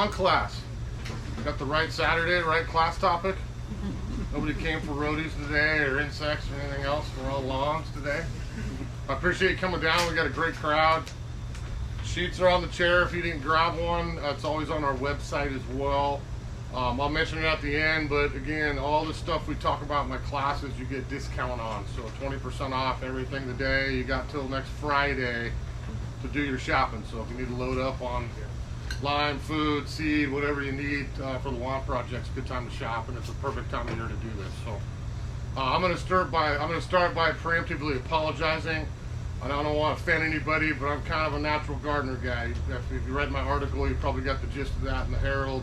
lawn class. Got the right Saturday, right class topic. Nobody came for roadies today or insects or anything else. We're all lawns today. I appreciate you coming down. We got a great crowd. Sheets are on the chair if you didn't grab one. It's always on our website as well. I'll mention it at the end, but again, all the stuff we talk about in my classes, you get discount on. So 20% off everything today. You got till next Friday to do your shopping. So if you need to load up on lime, food, seed, whatever you need for the lawn projects, good time to shop, and it's a perfect time of year to do this. So I'm going to start by preemptively apologizing. I don't want to offend anybody, but I'm kind of a natural gardener guy. If you read my article, you probably got the gist of that in the Herald.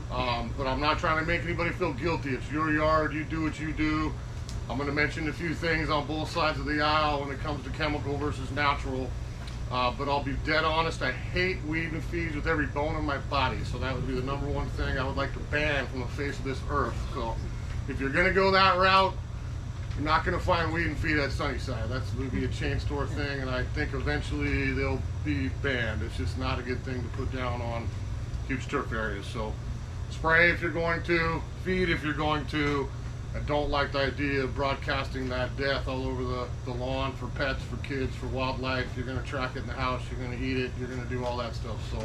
But I'm not trying to make anybody feel guilty. It's your yard. You do what you do. I'm going to mention a few things on both sides of the aisle when it comes to chemical versus natural. But I'll be dead honest, I hate weed and feeds with every bone in my body. So that would be the number one thing I would like to ban from the face of this earth. So if you're going to go that route, you're not going to find weed and feed at Sunnyside. That's going to be a chain store thing, and I think eventually they'll be banned. It's just not a good thing to put down on huge turf areas. So spray if you're going to, feed if you're going to. I don't like the idea of broadcasting that death all over the lawn for pets, for kids, for wildlife. You're going to track it in the house, you're going to eat it, you're going to do all that stuff. So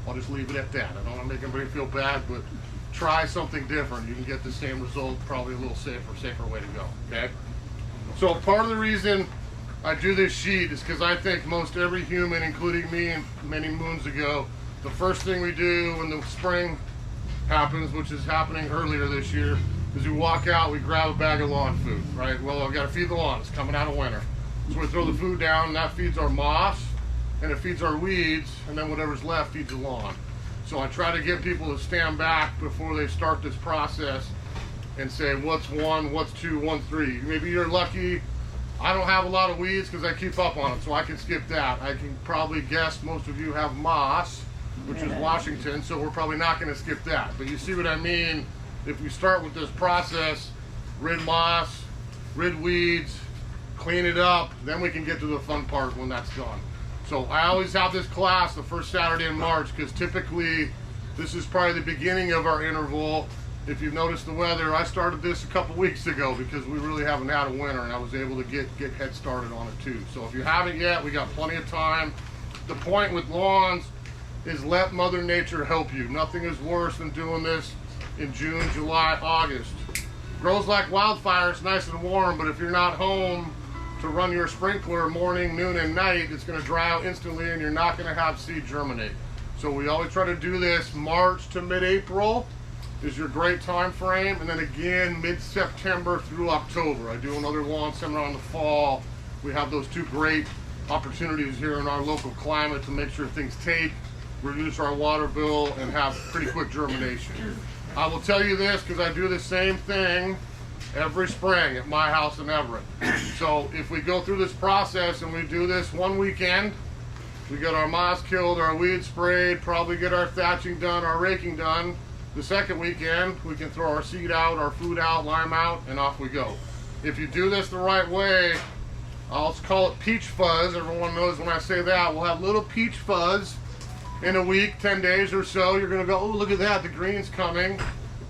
I'll just leave it at that. I don't want to make anybody feel bad, but try something different. You can get the same result, probably a little safer way to go, okay? So part of the reason I do this sheet is because I think most every human, including me and many moons ago, the first thing we do when the spring happens, which is happening earlier this year, is we walk out, we grab a bag of lawn food, right? Well, I've got to feed the lawn, it's coming out of winter. So we throw the food down, and that feeds our moss, and it feeds our weeds, and then whatever's left feeds the lawn. So I try to get people to stand back before they start this process and say, what's one, what's two, what's three. Maybe you're lucky, I don't have a lot of weeds because I keep up on them, so I can skip that. I can probably guess most of you have moss, which is Washington, so we're probably not going to skip that. But you see what I mean? If we start with this process, rid moss, rid weeds, clean it up, then we can get to the fun part when that's done. So I always have this class the first Saturday in March because typically this is probably the beginning of our interval. If you've noticed the weather, I started this a couple weeks ago because we really haven't had a winter, and I was able to get head started on it too. So if you haven't yet, we got plenty of time. The point with lawns is let Mother Nature help you. Nothing is worse than doing this in June, July, August. Grows like wildfire, it's nice and warm, but if you're not home to run your sprinkler morning, noon, and night, it's gonna dry out instantly and you're not gonna have seed germinate. So we always try to do this March to mid-April is your great time frame, and then again mid-September through October. I do another lawn seminar in the fall. We have those two great opportunities here in our local climate to make sure things take, reduce our water bill, and have pretty quick germination. I will tell you this because I do the same thing every spring at my house in Everett. So if we go through this process and we do this one weekend, we get our moss killed, our weeds sprayed, probably get our thatching done, our raking done. The second weekend, we can throw our seed out, our food out, lime out, and off we go. If you do this the right way, I'll call it peach fuzz. Everyone knows when I say that, we'll have little peach fuzz in a week, 10 days or so. You're gonna go, oh, look at that, the green's coming.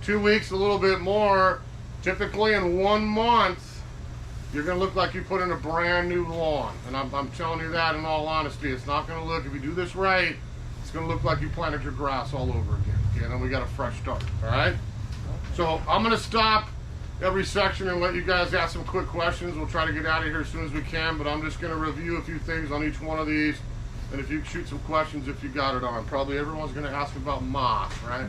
2 weeks, a little bit more. Typically in 1 month, you're gonna look like you put in a brand new lawn. And I'm telling you that in all honesty. It's not gonna look, if you do this right, it's gonna look like you planted your grass all over again. Okay, and then we got a fresh start, all right? So I'm gonna stop every section and let you guys ask some quick questions. We'll try to get out of here as soon as we can, but I'm just gonna review a few things on each one of these. And if you shoot some questions, if you got it on. Probably everyone's gonna ask about moss, right?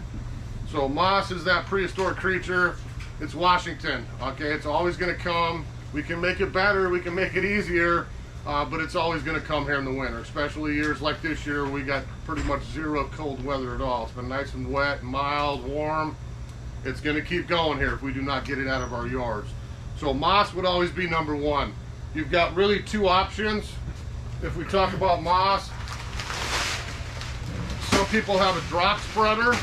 So moss is that prehistoric creature. It's Washington, okay? It's always gonna come. We can make it better, we can make it easier, but it's always gonna come here in the winter, especially years like this year. We got pretty much zero cold weather at all. It's been nice and wet, mild, warm. It's gonna keep going here if we do not get it out of our yards. So moss would always be number one. You've got really two options. If we talk about moss, some people have a drop spreader.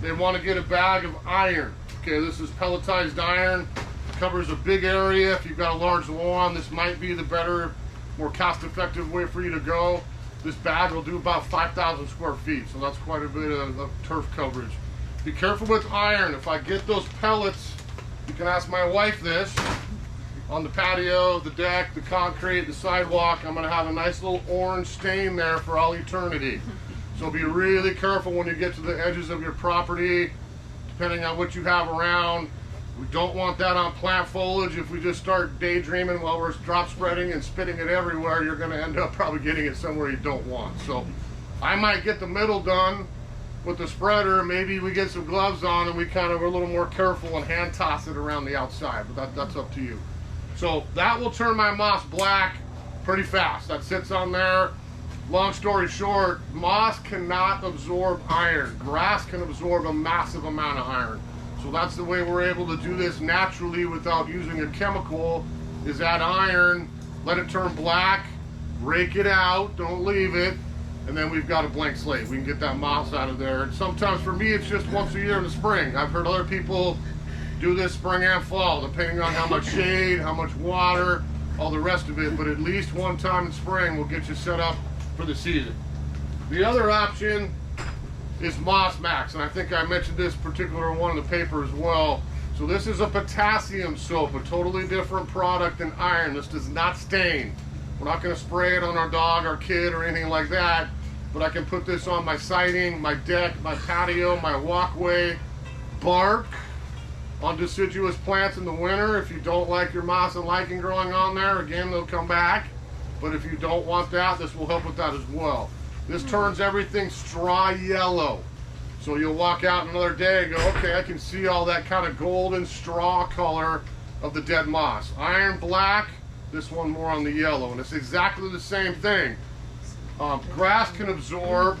They want to get a bag of iron. Okay, this is pelletized iron. Covers a big area. If you've got a large lawn, this might be the better, more cost-effective way for you to go. This bag will do about 5,000 square feet, so that's quite a bit of turf coverage. Be careful with iron. If I get those pellets, you can ask my wife this, on the patio, the deck, the concrete, the sidewalk, I'm gonna have a nice little orange stain there for all eternity. So be really careful when you get to the edges of your property, depending on what you have around. We don't want that on plant foliage. If we just start daydreaming while we're drop spreading and spitting it everywhere, you're gonna end up probably getting it somewhere you don't want. So I might get the middle done with the spreader. Maybe we get some gloves on and we kind of are a little more careful and hand toss it around the outside, but that's up to you. So that will turn my moss black pretty fast. That sits on there. Long story short, moss cannot absorb iron. Grass can absorb a massive amount of iron. So that's the way we're able to do this naturally without using a chemical, is add iron, let it turn black, rake it out, don't leave it, and then we've got a blank slate. We can get that moss out of there. And sometimes for me, it's just once a year in the spring. I've heard other people do this spring and fall, depending on how much shade, how much water, all the rest of it, but at least one time in spring will get you set up for the season. The other option is Moss Max, and I think I mentioned this particular one in the paper as well. So this is a potassium soap, a totally different product than iron. This does not stain. We're not going to spray it on our dog, our kid, or anything like that, but I can put this on my siding, my deck, my patio, my walkway, bark, on deciduous plants in the winter. If you don't like your moss and lichen growing on there, again, they'll come back. But if you don't want that, this will help with that as well. This turns everything straw yellow. So you'll walk out another day and go, okay, I can see all that kind of golden straw color of the dead moss. Iron black, this one more on the yellow. And it's exactly the same thing. Grass can absorb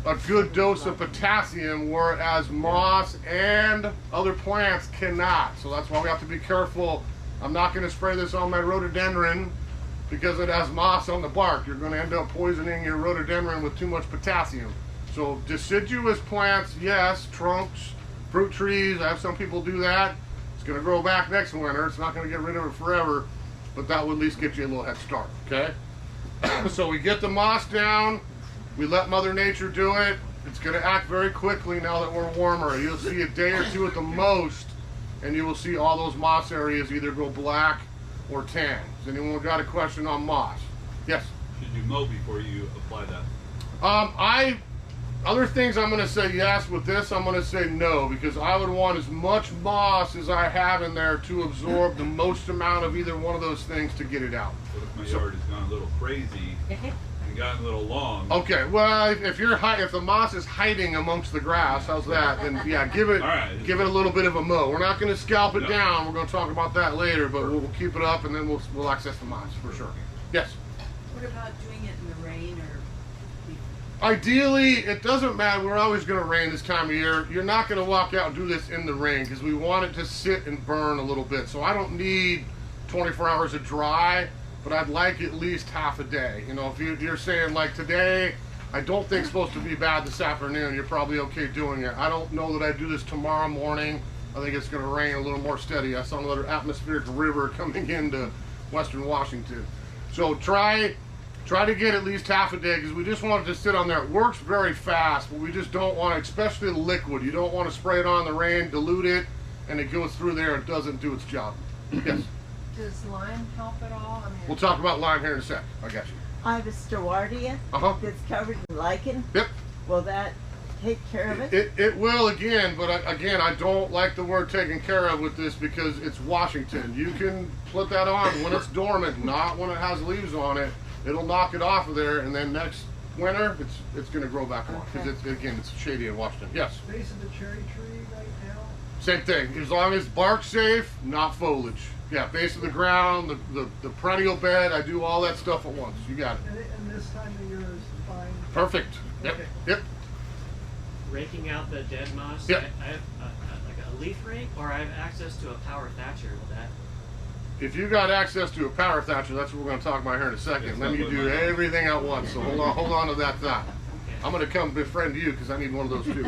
a good dose of potassium, whereas moss and other plants cannot. So that's why we have to be careful. I'm not going to spray this on my rhododendron because it has moss on the bark. You're going to end up poisoning your rhododendron with too much potassium. So deciduous plants, yes, trunks, fruit trees, I have some people do that. It's going to grow back next winter. It's not going to get rid of it forever, but that will at least get you a little head start, okay? So we get the moss down. We let Mother Nature do it. It's going to act very quickly now that we're warmer. You'll see a day or two at the most, and you will see all those moss areas either go black or tan. Has anyone got a question on moss? Yes? Should you mow before you apply that? Other things I'm going to say yes. With this, I'm going to say no, because I would want as much moss as I have in there to absorb the most amount of either one of those things to get it out. What if my yard has gone a little crazy and gotten a little long? Okay, well, if the moss is hiding amongst the grass, how's that? Then yeah, give it a little bit of a mow. We're not going to scalp it down. We're going to talk about that later, but we'll keep it up and then we'll access the moss for sure. Yes. What about doing it in the rain or? Ideally, it doesn't matter. We're always going to rain this time of year. You're not going to walk out and do this in the rain because we want it to sit and burn a little bit. So I don't need 24 hours of dry, but I'd like at least half a day. You know, if you're saying like today, I don't think it's supposed to be bad this afternoon, you're probably okay doing it. I don't know that I do this tomorrow morning. I think it's going to rain a little more steady. I saw another atmospheric river coming into Western Washington. So try to get at least half a day because we just want it to sit on there. It works very fast, but we just don't want to, especially the liquid. You don't want to spray it on the rain, dilute it, and it goes through there and doesn't do its job. Yes? Does lime help at all? We'll talk about lime here in a sec. I got you. I have a Stewardia that's covered in lichen. Yep. Will that take care of it? It will again, but again, I don't like the word taken care of with this because it's Washington. You can put that on when it's dormant, not when it has leaves on it. It'll knock it off of there, and then next winter, it's going to grow back on because it's shady in Washington. Yes. Base of the cherry tree right now. Same thing. As long as bark's safe, not foliage. Yeah, base of the ground, the perennial bed. I do all that stuff at once. You got it. And this time of year is fine. Perfect. Yep. Okay. Yep. Raking out the dead moss. Yep. I have like a leaf rake, or I have access to a power thatcher. Will that? If you got access to a power thatcher, that's what we're going to talk about here in a second. Let me do everything at once. So hold on to that thought. I'm going to come befriend you because I need one of those too.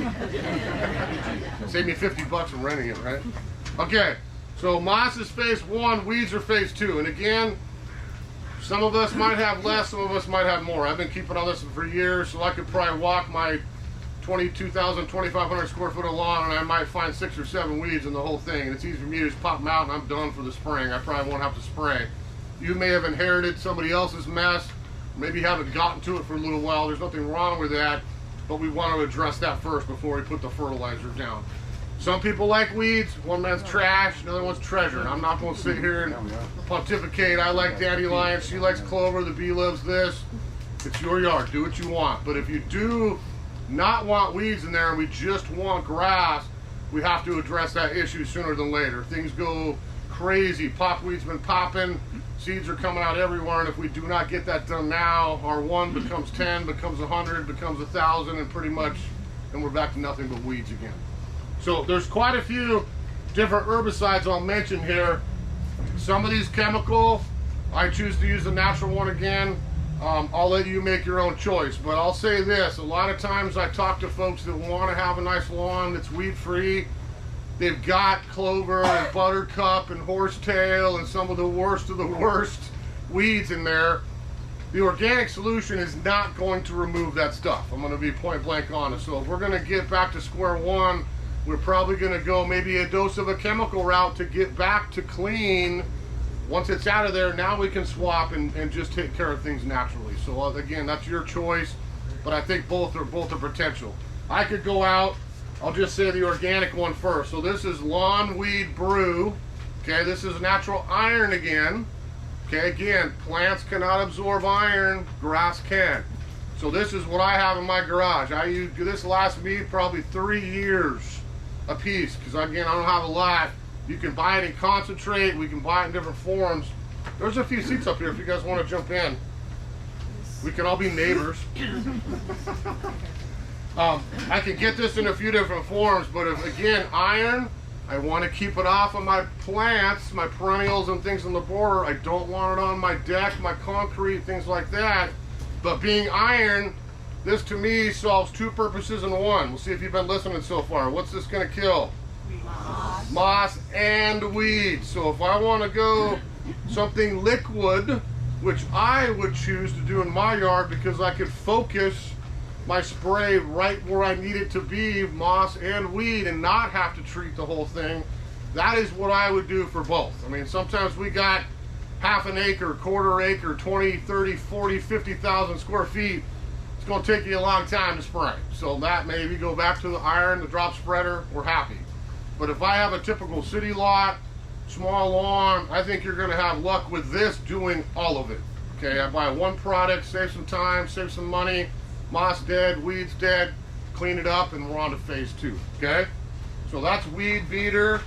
Save me $50 from renting it, right? Okay. So moss is phase 1, weeds are phase 2. And again, Some of us might have less, some of us might have more. I've been keeping on this for years, so I could probably walk my 22,000, 2,500 square foot of lawn, and I might find 6 or 7 weeds in the whole thing. And it's easy for me to just pop them out, and I'm done for the spring. I probably won't have to spray. You may have inherited somebody else's mess, maybe haven't gotten to it for a little while. There's nothing wrong with that, but we want to address that first before we put the fertilizer down. Some people like weeds. One man's trash, another one's treasure. I'm not going to sit here and pontificate. I like dandelion, she likes clover, the bee loves this. It's your yard. Do what you want. But if you do not want weeds in there and we just want grass, we have to address that issue sooner than later. Things go crazy. Popweed's been popping. Seeds are coming out everywhere, and if we do not get that done now, our 1 becomes 10, becomes 100, becomes 1,000, and pretty much, and we're back to nothing but weeds again. So there's quite a few different herbicides I'll mention here. Some of these chemical, I choose to use the natural one again. I'll let you make your own choice, but I'll say this: a lot of times I talk to folks that want to have a nice lawn that's weed-free. They've got clover and buttercup and horsetail and some of the worst weeds in there. The organic solution is not going to remove that stuff. I'm going to be point blank honest. So if we're going to get back to square one, we're probably going to go maybe a dose of a chemical route to get back to clean. Once it's out of there, now we can swap and just take care of things naturally. So again, that's your choice, but I think both are potential. I could go out, I'll just say the organic one first. So this is Lawn Weed Brew. Okay, this is natural iron again. Okay, again, plants cannot absorb iron, grass can. So this is what I have in my garage. I used this last me probably 3 years a piece, because again, I don't have a lot. You can buy it in concentrate, we can buy it in different forms. There's a few seats up here if you guys want to jump in. We can all be neighbors. I can get this in a few different forms, but if, again, iron, I want to keep it off of my plants, my perennials and things on the border. I don't want it on my deck, my concrete, things like that. But being iron, this to me solves 2 purposes in one. We'll see if you've been listening so far. What's this going to kill? Moss and weeds. So if I want to go something liquid, which I would choose to do in my yard because I could focus my spray right where I need it to be, moss and weed, and not have to treat the whole thing, that is what I would do for both. I mean, sometimes we got half an acre, quarter acre, 20, 30, 40, 50,000 square feet. It's going to take you a long time to spray. So that maybe go back to the iron, the drop spreader, we're happy. But if I have a typical city lot, small lawn, I think you're going to have luck with this doing all of it. Okay, I buy one product, save some time, save some money. Moss dead, weeds dead, clean it up, and we're on to phase 2. Okay, so that's Weed Beater.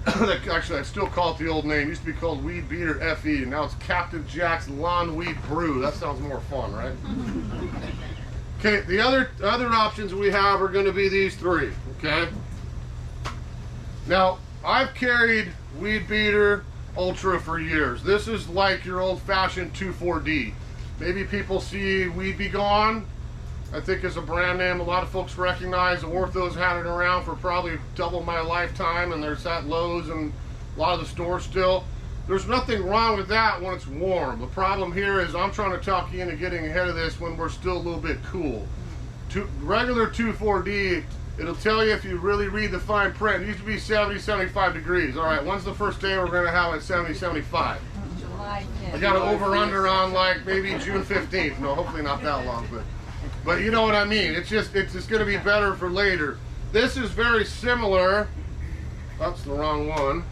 Actually, I still call it the old name. It used to be called Weed Beater FE, and now it's Captain Jack's Lawn Weed Brew. That sounds more fun, right? Okay, the other options we have are going to be these 3. Okay. Now, I've carried Weed Beater Ultra for years. This is like your old-fashioned 2,4-D. Maybe people see Weed Be Gone. I think is a brand name a lot of folks recognize. Ortho's had it around for probably double my lifetime, and there's at Lowe's and a lot of the stores still. There's nothing wrong with that when it's warm. The problem here is I'm trying to talk you into getting ahead of this when we're still a little bit cool. Regular 2,4-D, it'll tell you if you really read the fine print. It used to be 70, 75 degrees. All right, when's the first day we're going to have it 70, 75? July 10th. I got an over-under on like maybe June 15th. No, hopefully not that long, but you know what I mean. It's just going to be better for later. This is very similar. That's the wrong one.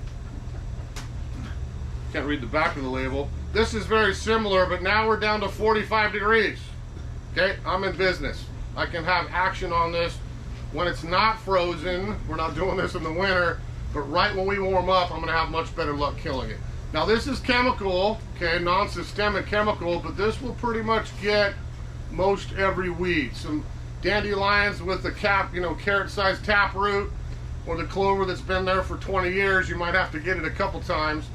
Can't read the back of the label. This is very similar, but now we're down to 45 degrees. Okay, I'm in business. I can have action on this when it's not frozen. We're not doing this in the winter, but right when we warm up, I'm going to have much better luck killing it. Now this is chemical, okay, non-systemic chemical, but this will pretty much get most every weed. Some dandelions with the carrot-sized taproot, or the clover that's been there for 20 years, you might have to get it a couple times,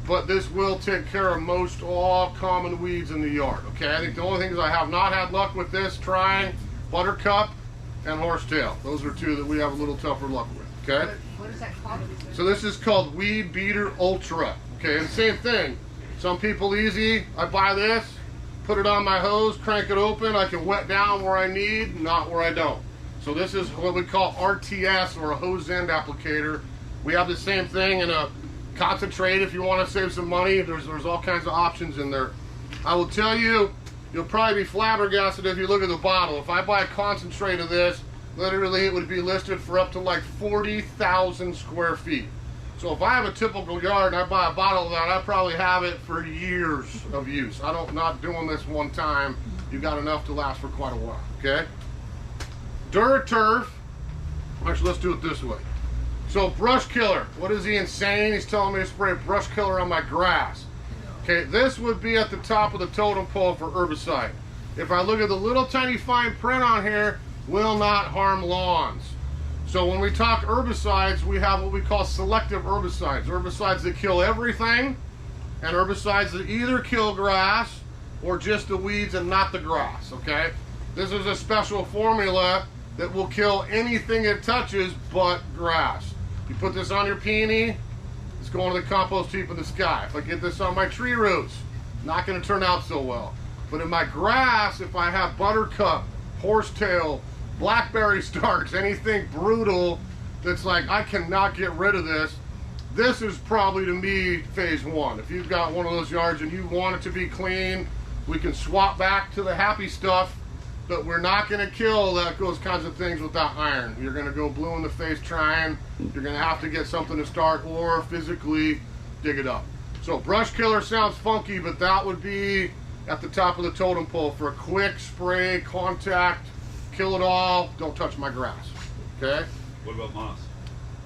but this will take care of most all common weeds in the yard, okay? I think the only things I have not had luck with this trying, buttercup and horsetail. Those are 2 that we have a little tougher luck with, okay? What is that called? So this is called Weed Beater Ultra. Okay, and same thing. Some people easy, I buy this, put it on my hose, crank it open, I can wet down where I need, not where I don't. So this is what we call RTS, or a hose end applicator. We have the same thing in a concentrate if you want to save some money. There's all kinds of options in there. I will tell you, you'll probably be flabbergasted if you look at the bottle. If I buy a concentrate of this, literally it would be listed for up to like 40,000 square feet. So if I have a typical yard and I buy a bottle of that, I probably have it for years of use. Not doing this one time. You got enough to last for quite a while, okay? DuraTurf, actually let's do it this way. So brush killer, what is he insane? He's telling me to spray a brush killer on my grass. Okay, this would be at the top of the totem pole for herbicide. If I look at the little tiny fine print on here, will not harm lawns. So when we talk herbicides, we have what we call selective herbicides. Herbicides that kill everything, and herbicides that either kill grass or just the weeds and not the grass, okay? This is a special formula that will kill anything it touches but grass. You put this on your peony, it's going to the compost heap in the sky. If I get this on my tree roots, not going to turn out so well. But in my grass, if I have buttercup, horsetail, blackberry starch, anything brutal that's like, I cannot get rid of this, this is probably, to me, phase one. If you've got one of those yards and you want it to be clean, we can swap back to the happy stuff, but we're not going to kill those kinds of things without iron. You're going to go blue in the face trying. You're going to have to get something to start or physically dig it up. So brush killer sounds funky, but that would be at the top of the totem pole for a quick spray, contact, kill it all, don't touch my grass, okay? What about moss?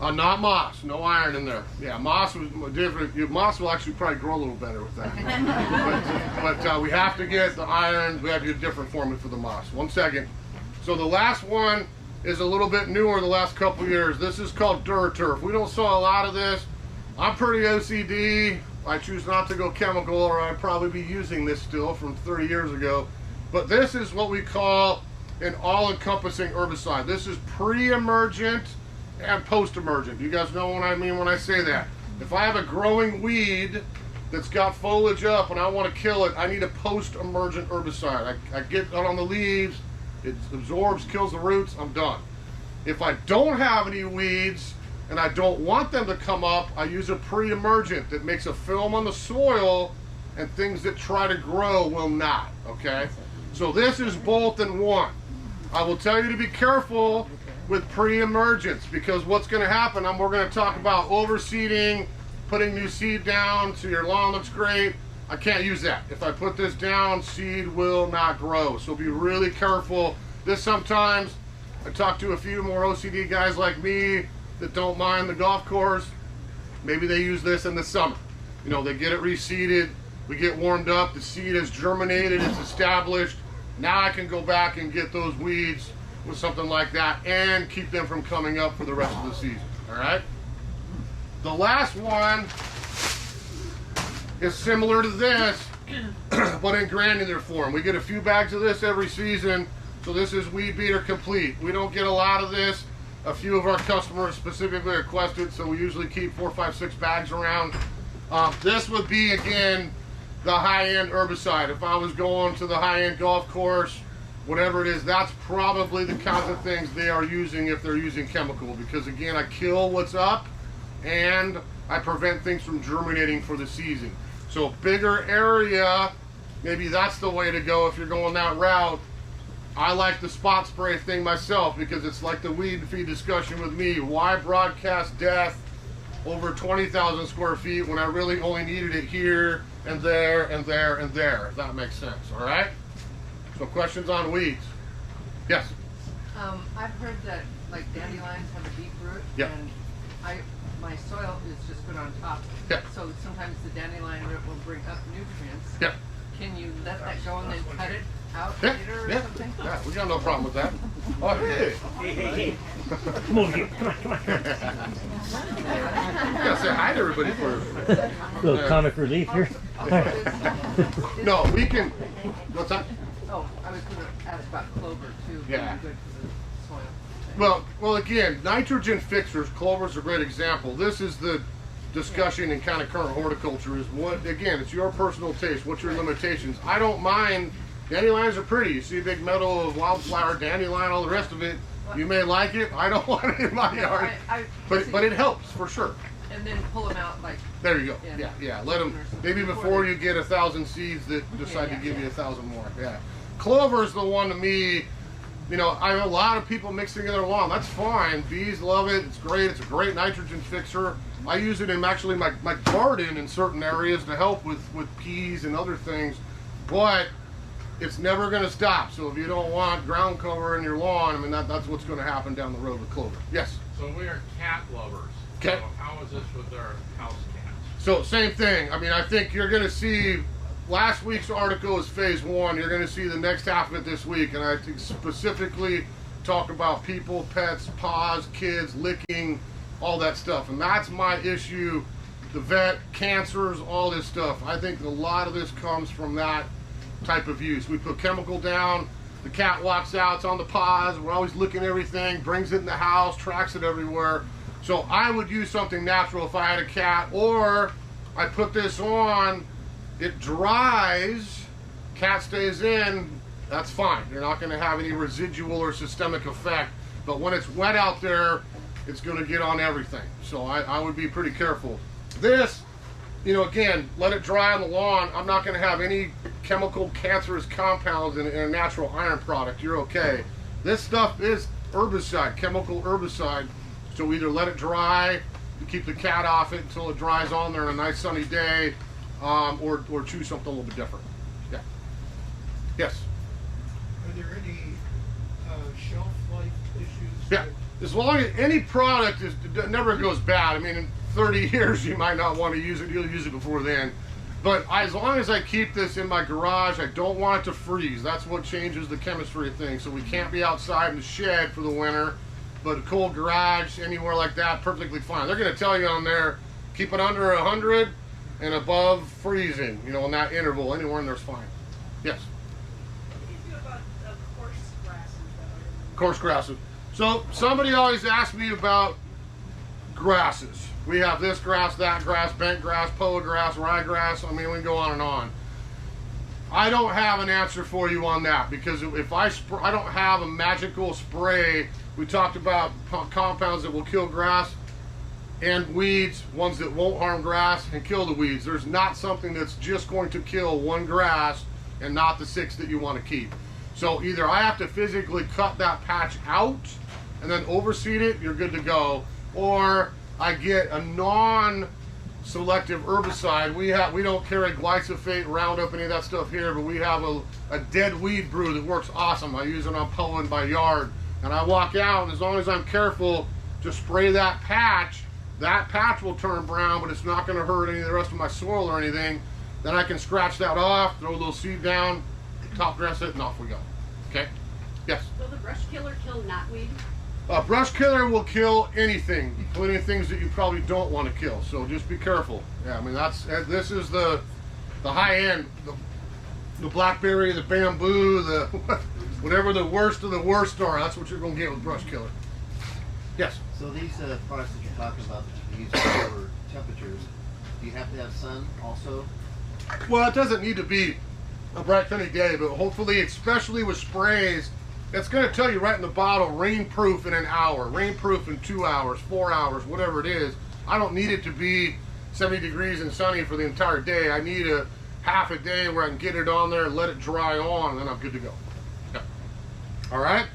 Not moss, no iron in there. Yeah, moss was different. Moss will actually probably grow a little better with that. but we have to get the iron, we have to get a different formula for the moss. 1 second. So the last one is a little bit newer the last couple years. This is called DuraTurf. We don't sell a lot of this. I'm pretty OCD. I choose not to go chemical, or I'd probably be using this still from 30 years ago. But this is what we call an all-encompassing herbicide. This is pre-emergent and post-emergent. You guys know what I mean when I say that. If I have a growing weed that's got foliage up and I want to kill it, I need a post-emergent herbicide. I get it on the leaves, it absorbs, kills the roots, I'm done. If I don't have any weeds and I don't want them to come up, I use a pre-emergent that makes a film on the soil, and things that try to grow will not, okay? So this is both in one. I will tell you to be careful with pre-emergence, because what's going to happen, we're going to talk about overseeding, putting new seed down so your lawn looks great. I can't use that. If I put this down, seed will not grow. So be really careful. This sometimes, I talk to a few more OCD guys like me that don't mind the golf course. Maybe they use this in the summer. You know, they get it reseeded, we get warmed up, the seed has germinated, it's established. Now I can go back and get those weeds with something like that and keep them from coming up for the rest of the season, all right? The last one is similar to this, but in granular form. We get a few bags of this every season, so this is Weed Beater Complete. We don't get a lot of this. A few of our customers specifically requested, so we usually keep 4, 5, 6 bags around. This would be, again, the high-end herbicide. If I was going to the high-end golf course, whatever it is, that's probably the kinds of things they are using if they're using chemical, because again, I kill what's up and I prevent things from germinating for the season. So bigger area, maybe that's the way to go if you're going that route. I like the spot spray thing myself, because it's like the weed feed discussion with me. Why broadcast death over 20,000 square feet when I really only needed it here and there and there and there, if that makes sense, all right? So questions on weeds? Yes? I've heard that like dandelions have a deep root, Yeah. and my soil is just put on top. Yeah. So sometimes the dandelion root will bring up nutrients. Yeah. Can you let that go and then cut it out Yeah, later or yeah, something? yeah, we got no problem with that. Oh, hey. Hey. Come over here. Come on. You gotta say hi to everybody first. Little comic relief here. No, we can, what's that? Oh, I was going to ask about clover too. Yeah. Good for the soil. Well, again, nitrogen fixers, clover's a great example. This is the discussion in kind of current horticulture is what, again, it's your personal taste. What's your limitations? I don't mind. Dandelions are pretty. You see a big meadow of wildflower, dandelion, all the rest of it. You may like it. I don't want it in my yard. But it helps for sure. And then pull them out like. There you go. Yeah. Let them, maybe before you get 1,000 seeds that decide to give you 1,000 more. Yeah. Clover is the one to me. You know, I have a lot of people mixing in their lawn. That's fine. Bees love it. It's great. It's a great nitrogen fixer. I use it in actually my garden in certain areas to help with peas and other things. But it's never going to stop. So if you don't want ground cover in your lawn, I mean, that's what's going to happen down the road with clover. Yes? So we are cat lovers. Okay. So how is this with our house cats? So same thing. I mean, I think you're going to see, last week's article is phase 1. You're going to see the next half of it this week. And I think specifically talk about people, pets, paws, kids, licking, all that stuff. And that's my issue. The vet, cancers, all this stuff. I think a lot of this comes from that type of use. We put chemical down, the cat walks out, it's on the paws, we're always licking everything, brings it in the house, tracks it everywhere. So I would use something natural if I had a cat, or I put this on, it dries, cat stays in, that's fine. You're not going to have any residual or systemic effect, but when it's wet out there, it's going to get on everything. So I would be pretty careful. This, you know, again, let it dry on the lawn. I'm not going to have any chemical cancerous compounds in a natural iron product. You're okay. This stuff is herbicide, chemical herbicide. So either let it dry, keep the cat off it until it dries on there on a nice sunny day, or choose something a little bit different. Yeah. Yes. Are there any shelf life issues? Yeah. As long as any product never goes bad. I mean, in 30 years you might not want to use it. You'll use it before then. But as long as I keep this in my garage, I don't want it to freeze. That's what changes the chemistry of things. So we can't be outside in the shed for the winter, but a cold garage, anywhere like that, perfectly fine. They're going to tell you on there, keep it under 100 and above freezing, you know, in that interval. Anywhere in there's fine. Yes? What do you do about coarse grasses that are Coarse grasses. So somebody always asks me about grasses. We have this grass, that grass, bent grass, poa grass, ryegrass. I mean, we can go on and on. I don't have an answer for you on that, because if I don't have a magical spray. We talked about compounds that will kill grass and weeds, ones that won't harm grass and kill the weeds. There's not something that's just going to kill one grass and not the 6 that you want to keep. So either I have to physically cut that patch out and then overseed it, you're good to go, or I get a non-selective herbicide. We don't carry glyphosate, Roundup, any of that stuff here, but we have a dead weed brew that works awesome. I use it on poa in my yard, and I walk out, and as long as I'm careful to spray that patch will turn brown, but it's not going to hurt any of the rest of my soil or anything. Then I can scratch that off, throw a little seed down, top dress it, and off we go. Okay? Yes? Will the brush killer kill knotweed? Brush killer will kill anything, including things that you probably don't want to kill. So just be careful. Yeah, I mean, this is the high end, the blackberry, the bamboo, the whatever the worst of the worst are. That's what you're going to get with brush killer. Yes. So these products that you're talking about that you use for temperatures, do you have to have sun also? Well, it doesn't need to be a bright sunny day, but hopefully, especially with sprays, it's going to tell you right in the bottle, rainproof in an hour, rainproof in 2 hours, 4 hours, whatever it is. I don't need it to be 70 degrees and sunny for the entire day. I need a half a day where I can get it on there and let it dry on, and then I'm good to go. Okay. All right?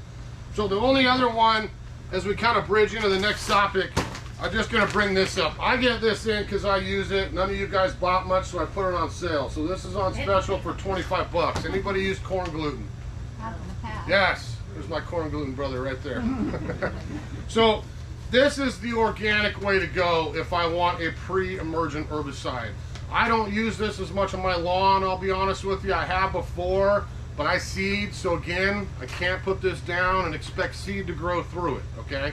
So the only other one, as we kind of bridge into the next topic, I'm just going to bring this up. I get this in because I use it. None of you guys bought much, so I put it on sale. So this is on special for 25 bucks. Anybody use corn gluten? Yes, there's my corn gluten brother right there. So this is the organic way to go if I want a pre-emergent herbicide. I don't use this as much on my lawn, I'll be honest with you. I have before, but I seed, so again, I can't put this down and expect seed to grow through it, okay?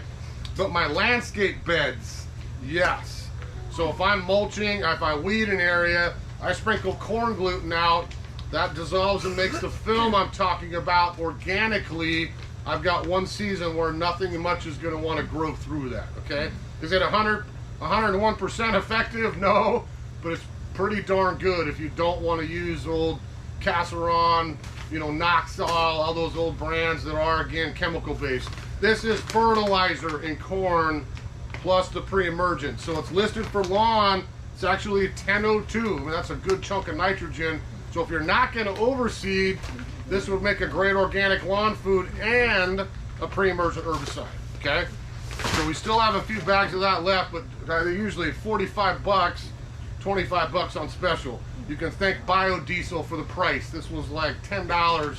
But my landscape beds, yes. So if I'm mulching, if I weed an area, I sprinkle corn gluten out. That dissolves and makes the film I'm talking about organically. I've got one season where nothing much is going to want to grow through that, okay? Is it 100 101% effective? No, but it's pretty darn good if you don't want to use old Casseron, you know, Noxol, all those old brands that are, again, chemical based. This is fertilizer in corn plus the pre-emergent. So it's listed for lawn, it's actually 1002. I mean, that's a good chunk of nitrogen. So if you're not going to overseed, this would make a great organic lawn food and a pre-emergent herbicide, okay? So we still have a few bags of that left, but they're usually 45 bucks, 25 bucks on special. You can thank biodiesel for the price. This was like $10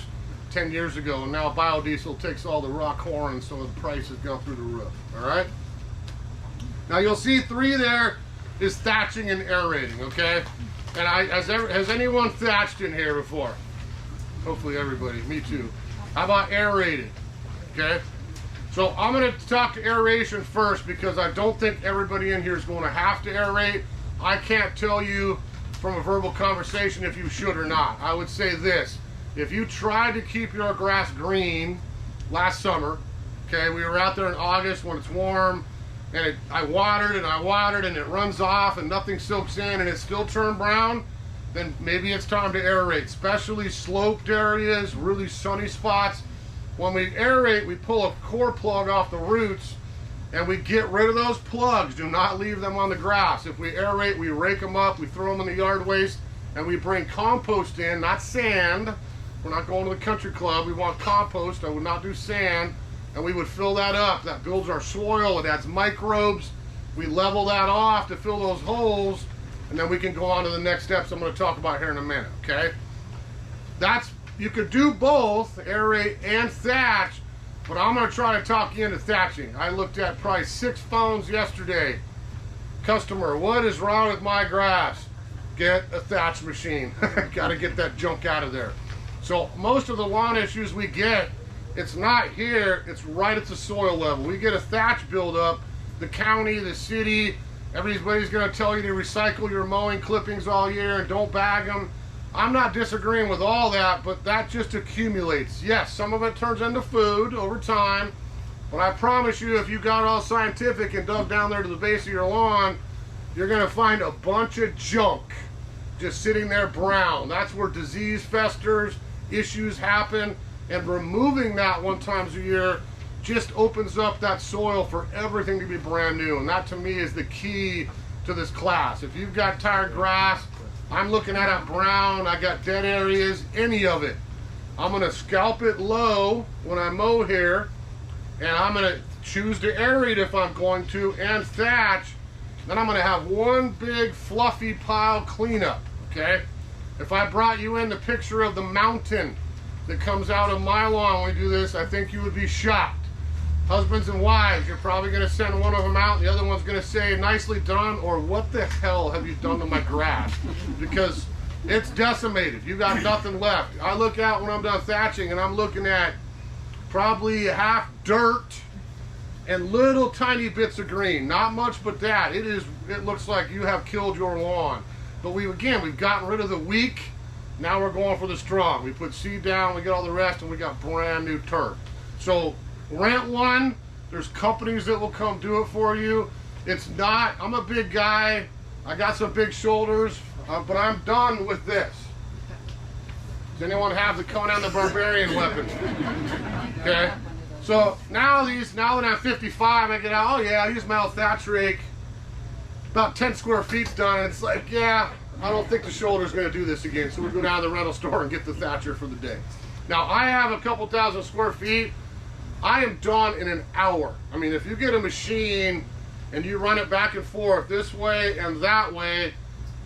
10 years ago, and now biodiesel takes all the raw corn, and so the price has gone through the roof, all right? Now you'll see 3 there is thatching and aerating, okay? And has anyone thatched in here before? Hopefully everybody, me too. How about aerated, okay? So I'm gonna talk to aeration first because I don't think everybody in here is going to have to aerate. I can't tell you from a verbal conversation if you should or not. I would say this, if you tried to keep your grass green last summer, okay, we were out there in August when it's warm, and I watered and it runs off and nothing soaks in and it still turned brown, then maybe it's time to aerate, especially sloped areas, really sunny spots. When we aerate, we pull a core plug off the roots and we get rid of those plugs. Do not leave them on the grass. If we aerate, we rake them up, we throw them in the yard waste, and we bring compost in, not sand. We're not going to the country club. We want compost. I would not do sand. And we would fill that up. That builds our soil. It adds microbes. We level that off to fill those holes, and then we can go on to the next steps I'm going to talk about here in a minute, okay? You could do both, aerate and thatch, but I'm going to try to talk you into thatching. I looked at probably 6 phones yesterday. Customer, what is wrong with my grass? Get a thatch machine. Got to get that junk out of there. So most of the lawn issues we get, it's not here, it's right at the soil level. We get a thatch buildup, the county, the city, everybody's going to tell you to recycle your mowing clippings all year and don't bag them. I'm not disagreeing with all that, but that just accumulates. Yes, some of it turns into food over time, but I promise you, if you got all scientific and dug down there to the base of your lawn, you're going to find a bunch of junk just sitting there brown. That's where disease festers, issues happen, and removing that 1 time a year just opens up that soil for everything to be brand new. And that to me is the key to this class. If you've got tired grass, I'm looking at it brown, I got dead areas, any of it, I'm gonna scalp it low when I mow here, and I'm gonna choose to aerate if I'm going to, and thatch. Then I'm gonna have one big fluffy pile cleanup, okay? If I brought you in the picture of the mountain that comes out of my lawn when we do this, I think you would be shocked. Husbands and wives, you're probably going to send one of them out, and the other one's going to say, nicely done, or what the hell have you done to my grass? Because it's decimated. You got nothing left. I look out when I'm done thatching, and I'm looking at probably half dirt and little tiny bits of green. Not much but that. It looks like you have killed your lawn. But we've gotten rid of the weak. Now we're going for the strong. We put seed down, we get all the rest, and we got brand new turf. So rent one. There's companies that will come do it for you. It's not, I'm a big guy. I got some big shoulders, but I'm done with this. Does anyone have the Conan the Barbarian weapon? Okay. So now that I'm 55, I get out, oh yeah, I use my old thatch rake. About 10 square feet's done, and it's like, yeah, I don't think the shoulder's going to do this again. So we go down to the rental store and get the thatcher for the day. Now I have a couple thousand square feet. I am done in an hour. I mean, if you get a machine and you run it back and forth this way and that way,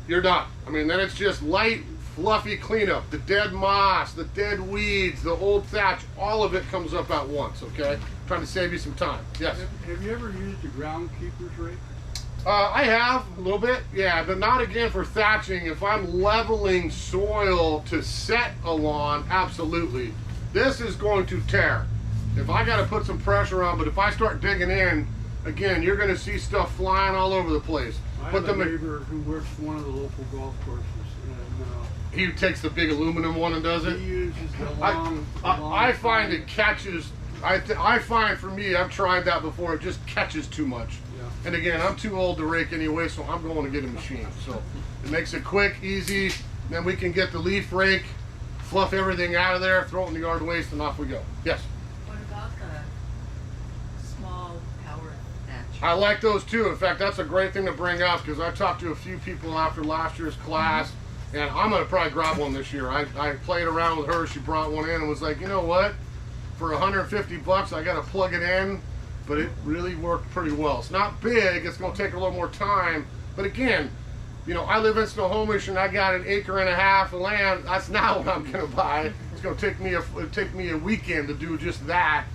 you're done. I mean, then it's just light, fluffy cleanup. The dead moss, the dead weeds, the old thatch, all of it comes up at once, okay? Trying to save you some time. Yes? Have you ever used a groundkeeper's rake? I have, a little bit, yeah, but not again for thatching. If I'm leveling soil to set a lawn, absolutely. This is going to tear. If I got to put some pressure on, but if I start digging in, again, you're going to see stuff flying all over the place. I have a neighbor who works for one of the local golf courses, and he takes the big aluminum one and does it? he uses the long I find it catches I find for me, I've tried that before, it just catches too much. Yeah. And again, I'm too old to rake anyway, so I'm going to get a machine. So it makes it quick, easy, then we can get the leaf rake, fluff everything out of there, throw it in the yard waste, and off we go. Yes? What about the small power thatch? I like those too. In fact, that's a great thing to bring up because I talked to a few people after last year's class, and I'm going to probably grab one this year. I played around with her. She brought one in and was like, you know what? For 150 bucks, I got to plug it in, but it really worked pretty well. It's not big. It's going to take a little more time. But again, you know, I live in Snohomish and I got an acre and a half of land. That's not what I'm going to buy. It's going to take me a weekend to do just that.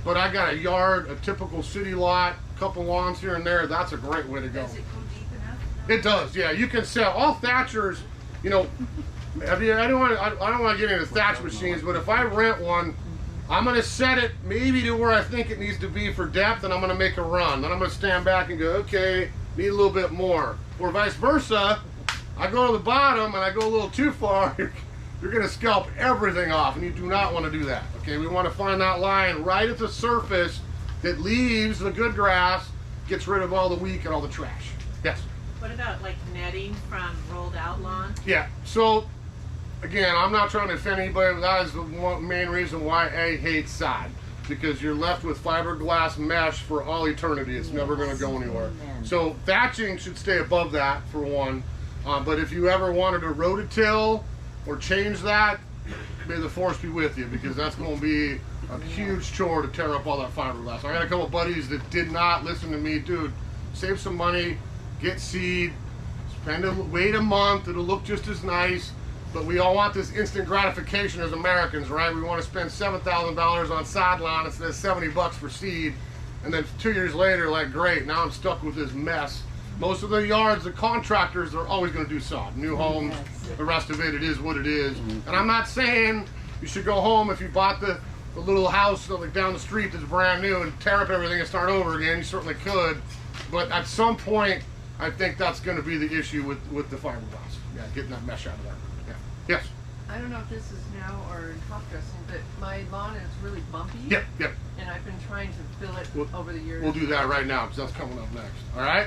But I got a yard, a typical city lot, a couple lawns here and there. That's a great way to go. Does it go deep enough? It does, yeah. You can sell all thatchers. You know, I don't want to get into thatch machines, but if I rent one, I'm going to set it maybe to where I think it needs to be for depth, and I'm going to make a run. Then I'm going to stand back and go, okay, need a little bit more. Or vice versa, I go to the bottom and I go a little too far, you're going to scalp everything off, and you do not want to do that. Okay, we want to find that line right at the surface that leaves the good grass, gets rid of all the weak and all the trash. Yes? What about like netting from rolled out lawn? Yeah, so again, I'm not trying to offend anybody, but that is the main reason why I hate sod. Because you're left with fiberglass mesh for all eternity. It's never going to go anywhere. Amen. So thatching should stay above that for one. But if you ever wanted to rototill or change that, may the force be with you, because that's going to be a huge chore to tear up all that fiberglass. I got a couple buddies that did not listen to me. Dude, save some money, get seed, wait a month, it'll look just as nice. But we all want this instant gratification as Americans, right? We want to spend $7,000 on sod lawn instead of 70 bucks for seed. And then 2 years later, like, great, now I'm stuck with this mess. Most of the yards, the contractors are always going to do sod. New homes, the rest of it is what it is. And I'm not saying you should go home if you bought the little house like down the street that's brand new and tear up everything and start over again. You certainly could. But at some point, I think that's going to be the issue with the fiberglass. Yeah, getting that mesh out of there. Yes. I don't know if this is now or in top dressing, but my lawn is really bumpy. Yep. And I've been trying to fill it over the years. We'll do that right now because that's coming up next. All right.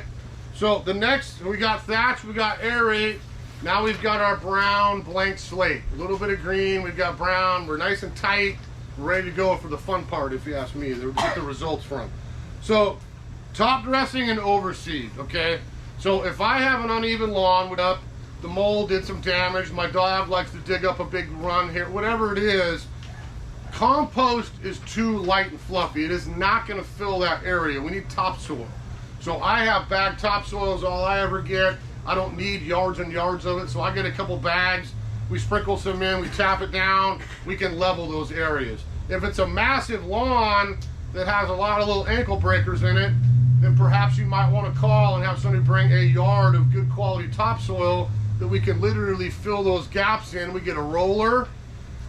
So the next, we got thatch, we got aerate. Now we've got our brown blank slate. A little bit of green, we've got brown. We're nice and tight. We're ready to go for the fun part, if you ask me. To get the results from. So top dressing and overseed. Okay. So if I have an uneven lawn with up, the mold did some damage, my dog likes to dig up a big run here, whatever it is, compost is too light and fluffy. It is not going to fill that area. We need topsoil. So I have bagged topsoil is all I ever get. I don't need yards and yards of it, so I get a couple bags. We sprinkle some in, we tap it down, we can level those areas. If it's a massive lawn that has a lot of little ankle breakers in it, then perhaps you might want to call and have somebody bring a yard of good quality topsoil that we can literally fill those gaps in. We get a roller,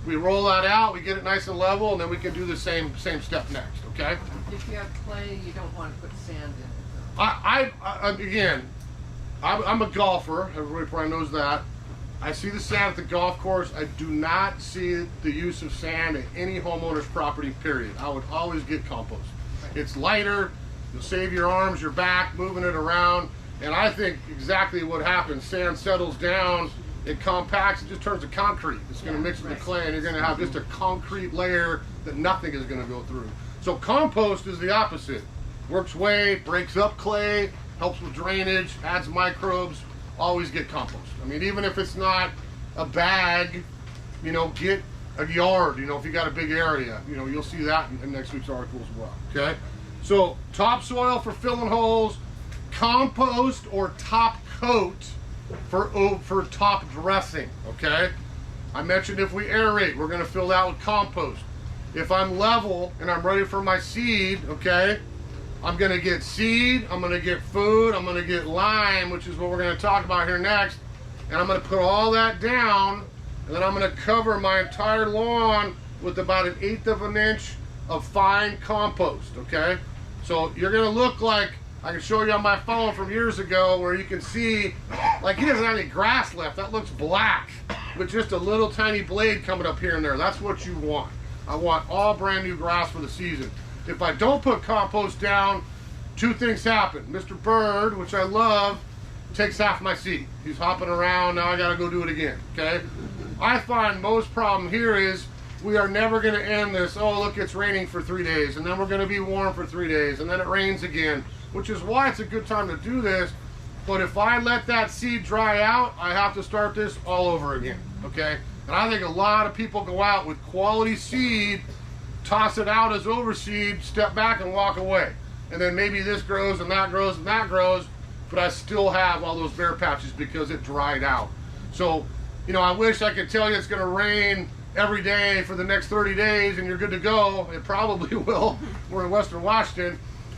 we roll that out, we get it nice and level, and then we can do the same step next, okay? If you have clay, you don't want to put sand in it. Again, I'm a golfer, everybody probably knows that. I see the sand at the golf course. I do not see the use of sand at any homeowner's property, period. I would always get compost. It's lighter, you'll save your arms, your back, moving it around. And I think exactly what happens, sand settles down, it compacts, it just turns to concrete. It's going to mix with the clay, and you're going to have just a concrete layer that nothing is going to go through. So compost is the opposite. Works way, breaks up clay, helps with drainage, adds microbes. Always get compost. I mean, even if it's not a bag, you know, get a yard, you know, if you got a big area. You know, you'll see that in next week's article as well, okay? So topsoil for filling holes, compost or top coat for top dressing, okay? I mentioned if we aerate, we're going to fill that with compost. If I'm level and I'm ready for my seed, okay, I'm going to get seed, I'm going to get food, I'm going to get lime, which is what we're going to talk about here next, and I'm going to put all that down, and then I'm going to cover my entire lawn with about 1/8 of an inch of fine compost, okay? So you're going to look like, I can show you on my phone from years ago where you can see, like, he doesn't have any grass left. That looks black with just a little tiny blade coming up here and there. That's what you want. I want all brand new grass for the season. If I don't put compost down, two things happen. Mr. Bird, which I love, takes half my seed. He's hopping around, now I gotta go do it again, okay? I find most problem here is we are never gonna end this, oh look, it's raining for 3 days, and then we're gonna be warm for 3 days, and then it rains again, which is why it's a good time to do this. But if I let that seed dry out, I have to start this all over again, okay? And I think a lot of people go out with quality seed, toss it out as overseed, step back and walk away. And then maybe this grows and that grows and that grows, but I still have all those bare patches because it dried out. So, you know, I wish I could tell you it's gonna rain every day for the next 30 days and you're good to go. It probably will. We're in Western Washington.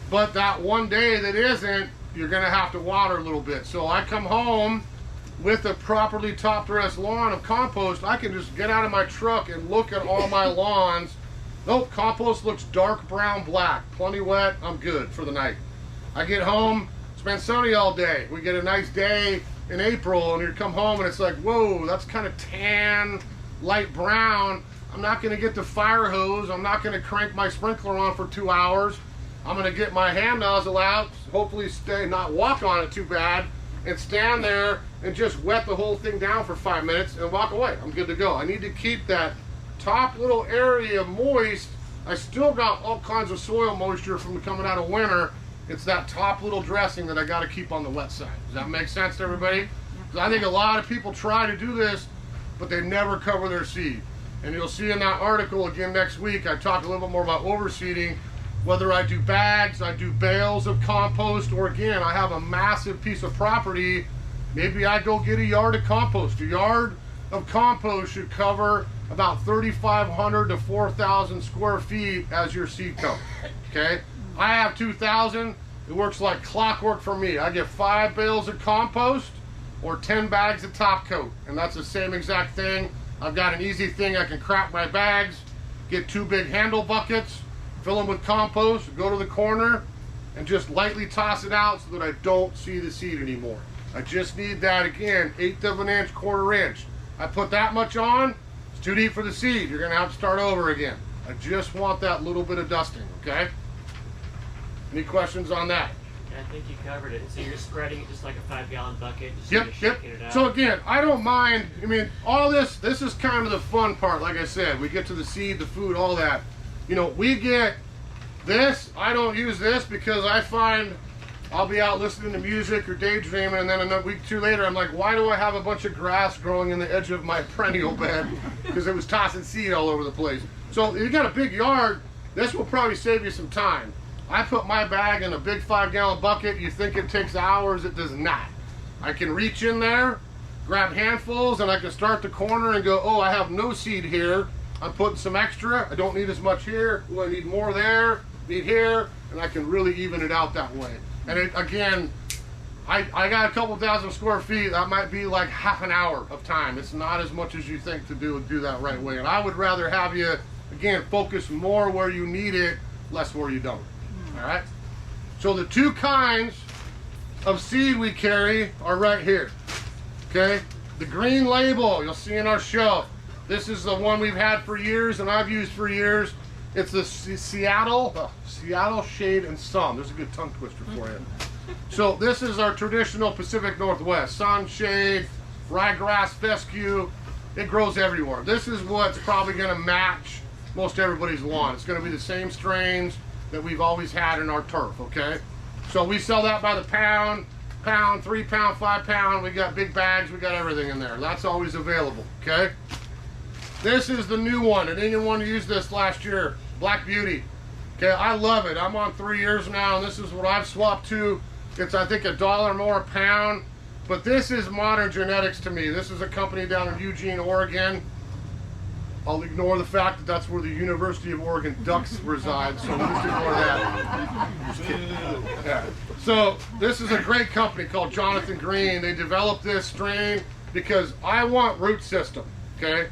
But that one day that isn't, you're gonna have to water a little bit. So I come home with a properly top dressed lawn of compost. I can just get out of my truck and look at all my lawns. Nope, compost looks dark brown black. Plenty wet, I'm good for the night. I get home, spend sunny all day. We get a nice day in April and you come home and it's like, whoa, that's kind of tan, light brown. I'm not gonna get the fire hose. I'm not gonna crank my sprinkler on for 2 hours. I'm gonna get my hand nozzle out, hopefully not walk on it too bad, and stand there and just wet the whole thing down for 5 minutes and walk away. I'm good to go. I need to keep that top little area moist. I still got all kinds of soil moisture from coming out of winter. It's that top little dressing that I got to keep on the wet side. Does that make sense to everybody? Because I think a lot of people try to do this, but they never cover their seed. And you'll see in that article again next week, I talk a little bit more about overseeding. Whether I do bags, I do bales of compost, or again, I have a massive piece of property, maybe I go get a yard of compost. A yard of compost should cover about 3,500 to 4,000 square feet as your seed cover, okay? I have 2,000, it works like clockwork for me. I get 5 bales of compost or 10 bags of top coat, and that's the same exact thing. I've got an easy thing, I can crack my bags, get 2 big handle buckets, fill them with compost, go to the corner, and just lightly toss it out so that I don't see the seed anymore. I just need that, again, 1/8 of an inch, 1/4 inch. I put that much on, it's too deep for the seed. You're gonna have to start over again. I just want that little bit of dusting, okay? Any questions on that? Yeah, I think you covered it. So you're spreading it just like a 5-gallon bucket, just Yep. shaking it out. So again, I don't mind, I mean, all this is kind of the fun part, like I said. We get to the seed, the food, all that. You know, we get this, I don't use this because I find I'll be out listening to music or daydreaming, and then a week or two later, I'm like, why do I have a bunch of grass growing in the edge of my perennial bed? Because it was tossing seed all over the place. So if you got a big yard, this will probably save you some time. I put my bag in a big 5-gallon bucket. You think it takes hours, it does not. I can reach in there, grab handfuls, and I can start the corner and go, oh, I have no seed here. I'm putting some extra. I don't need as much here. Oh, I need more there, need here, and I can really even it out that way. And it, again, I got a couple thousand square feet. That might be like half an hour of time. It's not as much as you think to do that right way. And I would rather have you, again, focus more where you need it, less where you don't. All right? So the 2 kinds of seed we carry are right here. Okay? The green label you'll see in our shelf. This is the one we've had for years and I've used for years. It's the Seattle Shade and Sun. There's a good tongue twister for you. So this is our traditional Pacific Northwest. Sun, shade, ryegrass, fescue. It grows everywhere. This is what's probably going to match most everybody's lawn. It's going to be the same strains that we've always had in our turf, okay? So we sell that by the pound, 3 pound, 5 pound. We got big bags. We got everything in there. That's always available, okay? This is the new one, and anyone used this last year, Black Beauty. Okay, I love it. I'm on 3 years now, and this is what I've swapped to. It's, I think, $1 more a pound, but this is modern genetics to me. This is a company down in Eugene, Oregon. I'll ignore the fact that that's where the University of Oregon Ducks reside, so we'll just ignore that. Just kidding. Yeah. So this is a great company called Jonathan Green. They developed this strain because I want root system, okay?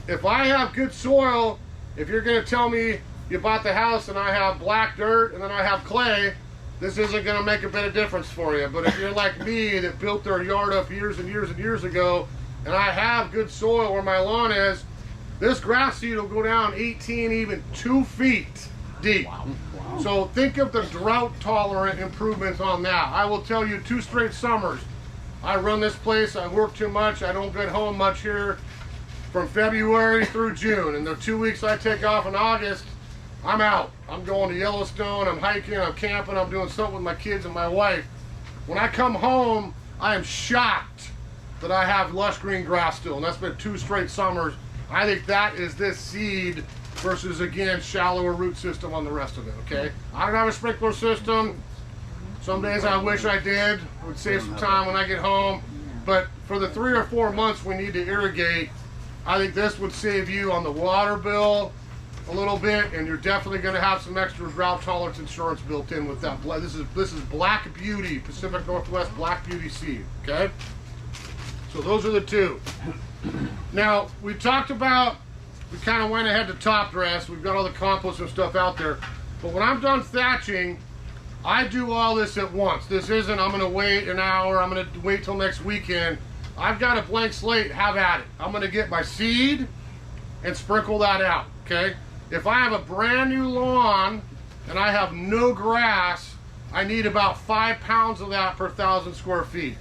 If I have good soil, if you're going to tell me you bought the house and I have black dirt and then I have clay, this isn't going to make a bit of difference for you. But if you're like me that built their yard up years and years and years ago, and I have good soil where my lawn is, This grass seed will go down 18, even 2 feet deep. So think of the drought tolerant improvements on that. I will tell you, 2 straight summers, I run this place, I work too much, I don't get home much here from February through June. And the 2 weeks I take off in August, I'm out. I'm going to Yellowstone, I'm hiking, I'm camping, I'm doing something with my kids and my wife. When I come home, I am shocked that I have lush green grass still, and that's been 2 straight summers. I think that is this seed versus, again, shallower root system on the rest of it, okay? I don't have a sprinkler system. Some days I wish I did. It would save some time when I get home. But for the 3 or 4 months we need to irrigate, I think this would save you on the water bill a little bit, and you're definitely going to have some extra drought tolerance insurance built in with that. This is Black Beauty, Pacific Northwest Black Beauty seed, okay? So those are the 2. Now, we talked about, we kind of went ahead to top dress. We've got all the compost and stuff out there. But when I'm done thatching, I do all this at once. This isn't, I'm going to wait an hour, I'm going to wait till next weekend. I've got a blank slate, have at it. I'm going to get my seed and sprinkle that out, okay? If I have a brand new lawn and I have no grass, I need about 5 pounds of that per 1,000 square feet.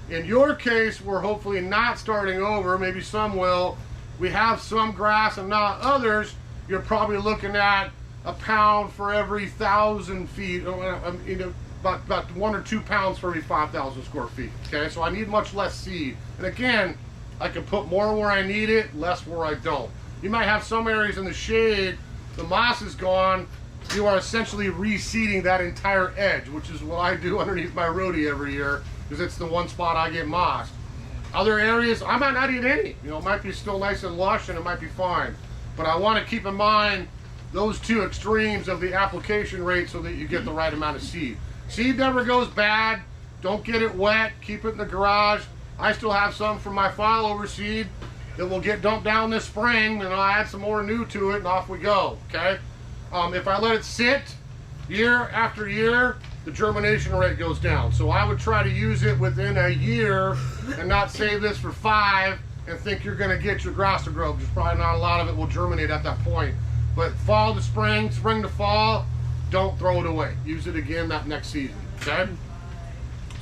In your case, we're hopefully not starting over, maybe some will. We have some grass and not others. You're probably looking at a pound for every 1,000 feet, about 1 or 2 pounds for every 5,000 square feet, okay? So I need much less seed. And again, I can put more where I need it, less where I don't. You might have some areas in the shade, the moss is gone, you are essentially reseeding that entire edge, which is what I do underneath my roadie every year, because it's the one spot I get mossed. Other areas, I might not eat any. You know, it might be still nice and lush and it might be fine. But I want to keep in mind those 2 extremes of the application rate so that you get the right amount of seed. Seed never goes bad. Don't get it wet. Keep it in the garage. I still have some from my fall over seed that will get dumped down this spring, and I'll add some more new to it, and off we go, okay? If I let it sit year after year, the germination rate goes down. So I would try to use it within a year and not save this for 5 and think you're gonna get your grass to grow, because probably not a lot of it will germinate at that point. But fall to spring, spring to fall, don't throw it away. Use it again that next season, okay?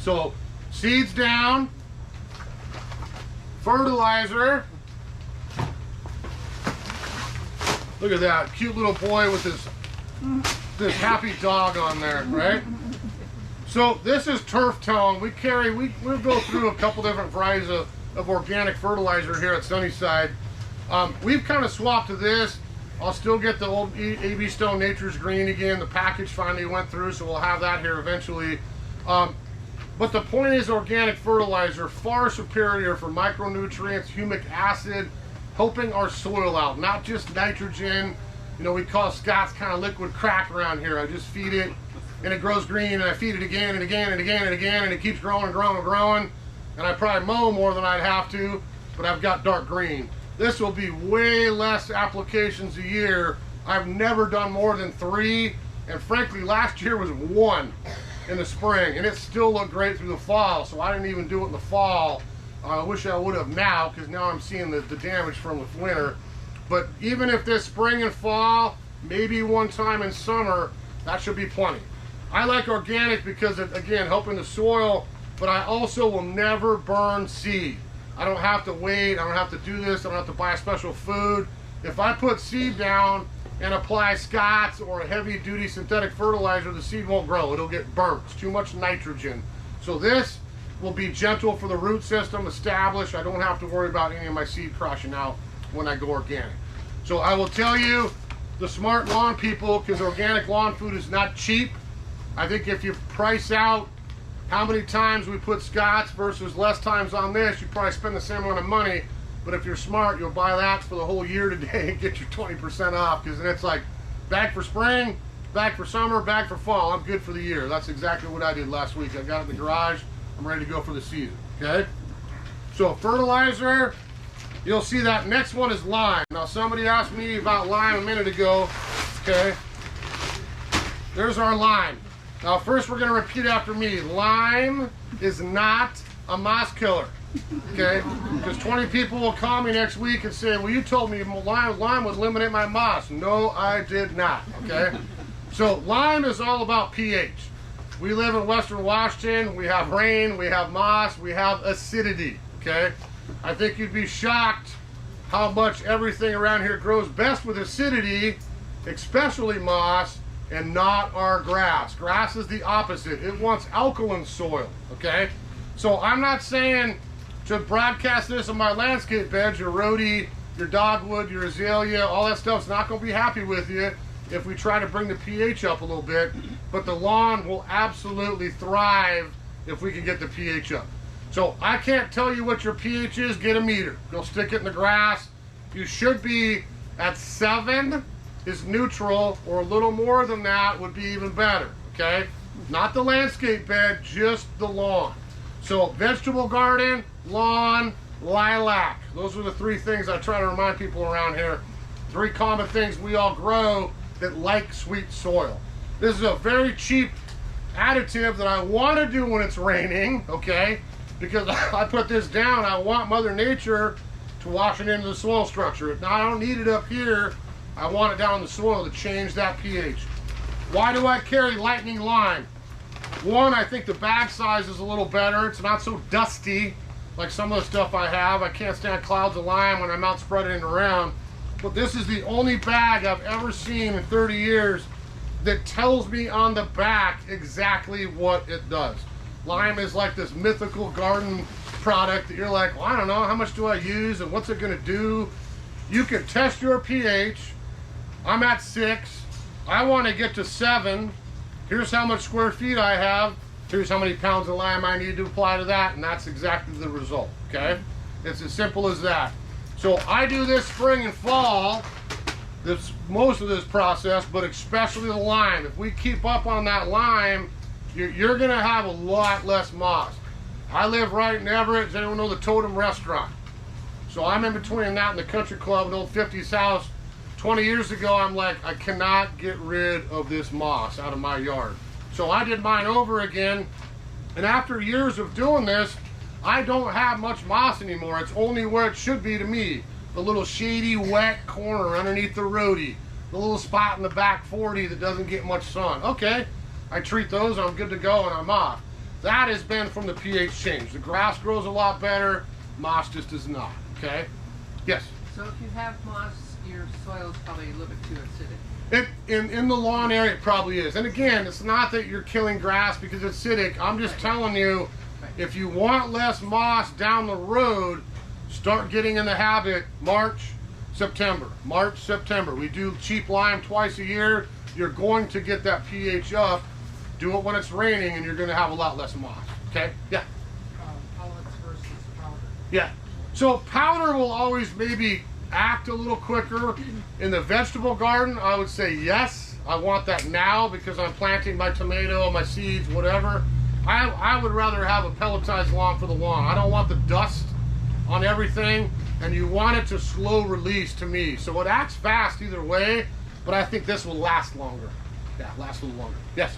So seeds down, fertilizer. Look at that cute little boy with this happy dog on there, right? So this is Turf Tone. We go through a couple different varieties of organic fertilizer here at Sunnyside. We've kind of swapped to this. I'll still get the old AB Stone Nature's Green again. The package finally went through, so we'll have that here eventually. But the point is, organic fertilizer, far superior for micronutrients, humic acid, helping our soil out, not just nitrogen. You know, we call Scott's kind of liquid crack around here. I just feed it and it grows green, and I feed it again and again and again and again, and it keeps growing and growing and growing. And I probably mow more than I'd have to, but I've got dark green. This will be way less applications a year. I've never done more than 3, and frankly, last year was 1 in the spring, and it still looked great through the fall, so I didn't even do it in the fall. I wish I would have now, because now I'm seeing the damage from the winter. But even if this spring and fall, maybe one time in summer, that should be plenty. I like organic because it, again, helping the soil, but I also will never burn seed. I don't have to wait, I don't have to do this, I don't have to buy a special food. If I put seed down and apply Scott's or a heavy duty synthetic fertilizer, the seed won't grow, it'll get burnt. It's too much nitrogen. So this will be gentle for the root system, established. I don't have to worry about any of my seed crushing out when I go organic. So I will tell you, the smart lawn people, because organic lawn food is not cheap. I think if you price out how many times we put Scott's versus less times on this, you probably spend the same amount of money. But if you're smart, you'll buy that for the whole year today and get your 20% off, because then it's like bag for spring, bag for summer, bag for fall. I'm good for the year. That's exactly what I did last week. I got it in the garage. I'm ready to go for the season, okay? So fertilizer, you'll see that next one is lime. Now somebody asked me about lime a minute ago, okay? There's our lime. Now first we're gonna repeat after me. Lime is not a moss killer. Okay? Because 20 people will call me next week and say, well, you told me lime would eliminate my moss. No, I did not. Okay? So lime is all about pH. We live in Western Washington. We have rain, we have moss, we have acidity. Okay? I think you'd be shocked how much everything around here grows best with acidity, especially moss, and not our grass. Grass is the opposite. It wants alkaline soil, okay? So I'm not saying to broadcast this on my landscape beds, your rhodie, your dogwood, your azalea, all that stuff's not gonna be happy with you if we try to bring the pH up a little bit, but the lawn will absolutely thrive if we can get the pH up. So I can't tell you what your pH is, get a meter. Go stick it in the grass. You should be at 7 is neutral, or a little more than that would be even better, okay? Not the landscape bed, just the lawn. So vegetable garden, lawn, lilac. Those are the 3 things I try to remind people around here. 3 common things we all grow that like sweet soil. This is a very cheap additive that I want to do when it's raining, okay? Because I put this down, I want Mother Nature to wash it into the soil structure. Now I don't need it up here, I want it down in the soil to change that pH. Why do I carry Lightning Lime? One, I think the bag size is a little better. It's not so dusty like some of the stuff I have. I can't stand clouds of lime when I'm out spreading it around. But this is the only bag I've ever seen in 30 years that tells me on the back exactly what it does. Lime is like this mythical garden product that you're like, well, I don't know, how much do I use and what's it gonna do? You can test your pH. I'm at 6. I wanna get to 7. Here's how much square feet I have. Here's how many pounds of lime I need to apply to that, and that's exactly the result, okay? It's as simple as that. So I do this spring and fall, most of this process, but especially the lime. If we keep up on that lime, you're gonna have a lot less moss. I live right in Everett. Does anyone know the Totem Restaurant? So I'm in between that and the country club, an old 50s house. 20 years ago, I'm like, I cannot get rid of this moss out of my yard. So I did mine over again, and after years of doing this, I don't have much moss anymore. It's only where it should be to me. The little shady, wet corner underneath the rhodie, the little spot in the back 40 that doesn't get much sun. Okay, I treat those, I'm good to go, and I'm off. That has been from the pH change. The grass grows a lot better, moss just does not, okay? Yes? So if you have moss, your soil's probably a little bit too acidic. In the lawn area, it probably is. And again, it's not that you're killing grass because it's acidic. I'm just telling you, if you want less moss down the road, start getting in the habit March, September. March, September. We do cheap lime twice a year. You're going to get that pH up. Do it when it's raining and you're going to have a lot less moss. Okay? Yeah? Pellets versus powder. Yeah. So powder will always maybe act a little quicker. In the vegetable garden, I would say yes. I want that now because I'm planting my tomato, my seeds, whatever. I would rather have a pelletized lawn for the lawn. I don't want the dust on everything, and you want it to slow release to me. So it acts fast either way, but I think this will last longer. Yeah, last a little longer. Yes?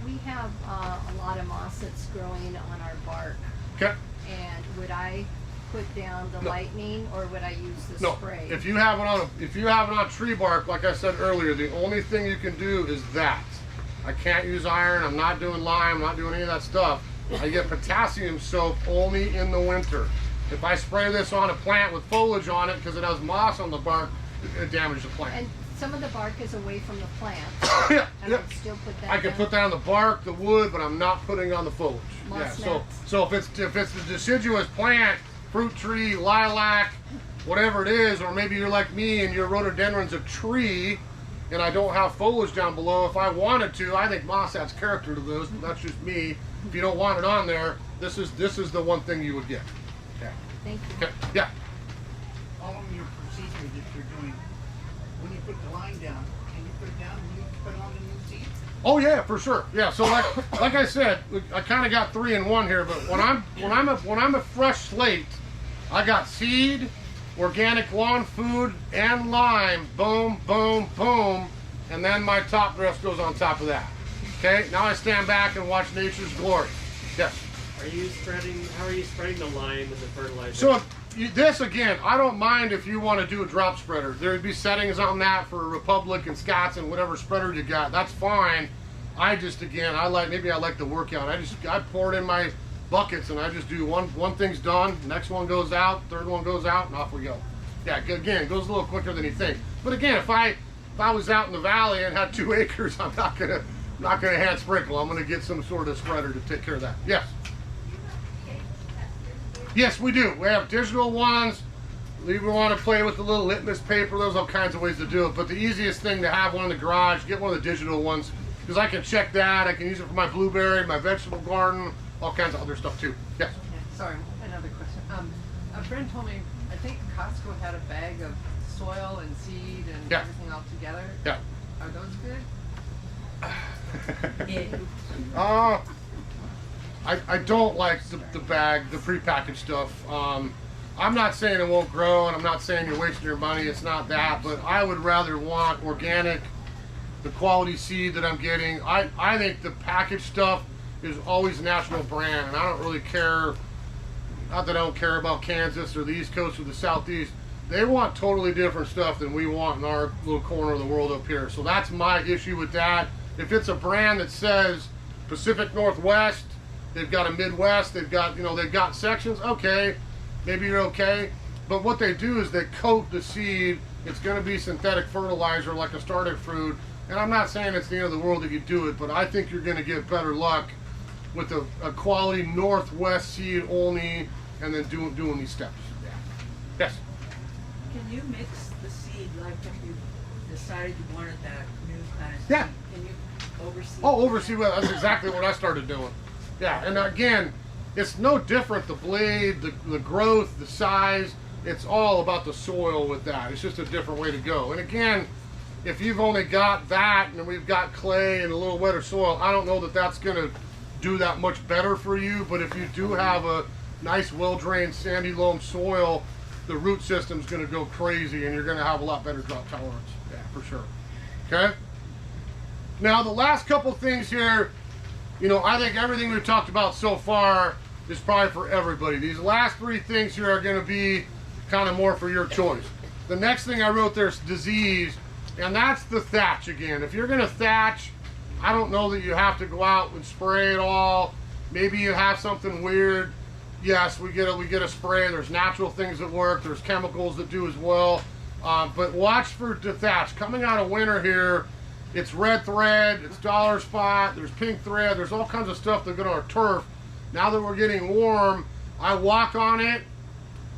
We have a lot of moss that's growing on our bark. Okay. And would I put down the lightning, or would I use the spray? If you have it on tree bark, like I said earlier, the only thing you can do is that. I can't use iron, I'm not doing lime, I'm not doing any of that stuff. I get potassium soap only in the winter. If I spray this on a plant with foliage on it because it has moss on the bark, it damages the plant. And some of the bark is away from the plant. Yeah, I would still put that I can down. put that on the bark, the wood, but I'm not putting it on the foliage. Moss Yeah, mats. so if it's the deciduous plant, fruit tree, lilac, whatever it is, or maybe you're like me and your rhododendron's a tree and I don't have foliage down below, if I wanted to, I think moss adds character to those, but that's just me. If you don't want it on there, this is the one thing you would get. Okay. Thank you. Okay. Yeah. Following your procedure that you're doing, when you put the line down, can you put it down and you put on the new seed? Oh yeah, for sure. Yeah. So like I said, I kind of got 3 in 1 here. But when I'm a fresh slate, I got seed, organic lawn food, and lime. Boom, boom, boom, and then my top dress goes on top of that. Okay. Now I stand back and watch nature's glory. Yes. Are you spreading? How are you spreading the lime and the fertilizer? So this again, I don't mind if you want to do a drop spreader. There'd be settings on that for Republic and Scots and whatever spreader you got. That's fine. I just again, I like the workout. I pour it in my buckets and I just do one thing's done, next one goes out, third one goes out, and off we go. Yeah, again, it goes a little quicker than you think. But again, if I was out in the valley and had 2 acres, I'm not gonna hand sprinkle. I'm gonna get some sort of spreader to take care of that. Yes. Yes, we do. We have digital ones. If you want to play with the little litmus paper, there's all kinds of ways to do it. But the easiest thing to have one in the garage, get one of the digital ones, because I can check that. I can use it for my blueberry, my vegetable garden, all kinds of other stuff too. Yes. Sorry, another question. A friend told me, I think Costco had a bag of soil and seed and everything all together. Yeah. Are those good? I don't like the bag, the prepackaged stuff. I'm not saying it won't grow, and I'm not saying you're wasting your money. It's not that, but I would rather want organic, the quality seed that I'm getting. I think the packaged stuff is always national brand, and I don't really care. Not that I don't care about Kansas or the East Coast or the Southeast. They want totally different stuff than we want in our little corner of the world up here. So that's my issue with that. If it's a brand that says Pacific Northwest, they've got a Midwest, they've got sections, okay, maybe you're okay. But what they do is they coat the seed. It's going to be synthetic fertilizer like a starter fruit. And I'm not saying it's the end of the world that you do it, but I think you're going to get better luck with a quality Northwest seed only, and then doing these steps. Yeah. Yes. Can you mix the seed, like if you decided you wanted that new kind of seed? Yeah. Can you oversee? Oh, oversee well. That's exactly what I started doing. Yeah, and again, it's no different. The blade, the growth, the size, it's all about the soil with that. It's just a different way to go. And again, if you've only got that and we've got clay and a little wetter soil, I don't know that that's going to do that much better for you. But if you do have a nice, well-drained, sandy loam soil, the root system's going to go crazy and you're going to have a lot better drought tolerance. Yeah, for sure. Okay? Now, the last couple things here, I think everything we've talked about so far is probably for everybody. These last 3 things here are going to be kind of more for your choice. The next thing I wrote there is disease, and that's the thatch again. If you're going to thatch, I don't know that you have to go out and spray it all. Maybe you have something weird. Yes, we get a spray. There's natural things that work. There's chemicals that do as well. But watch for the thatch. Coming out of winter here, it's red thread, it's dollar spot, there's pink thread, there's all kinds of stuff that go on our turf. Now that we're getting warm, I walk on it,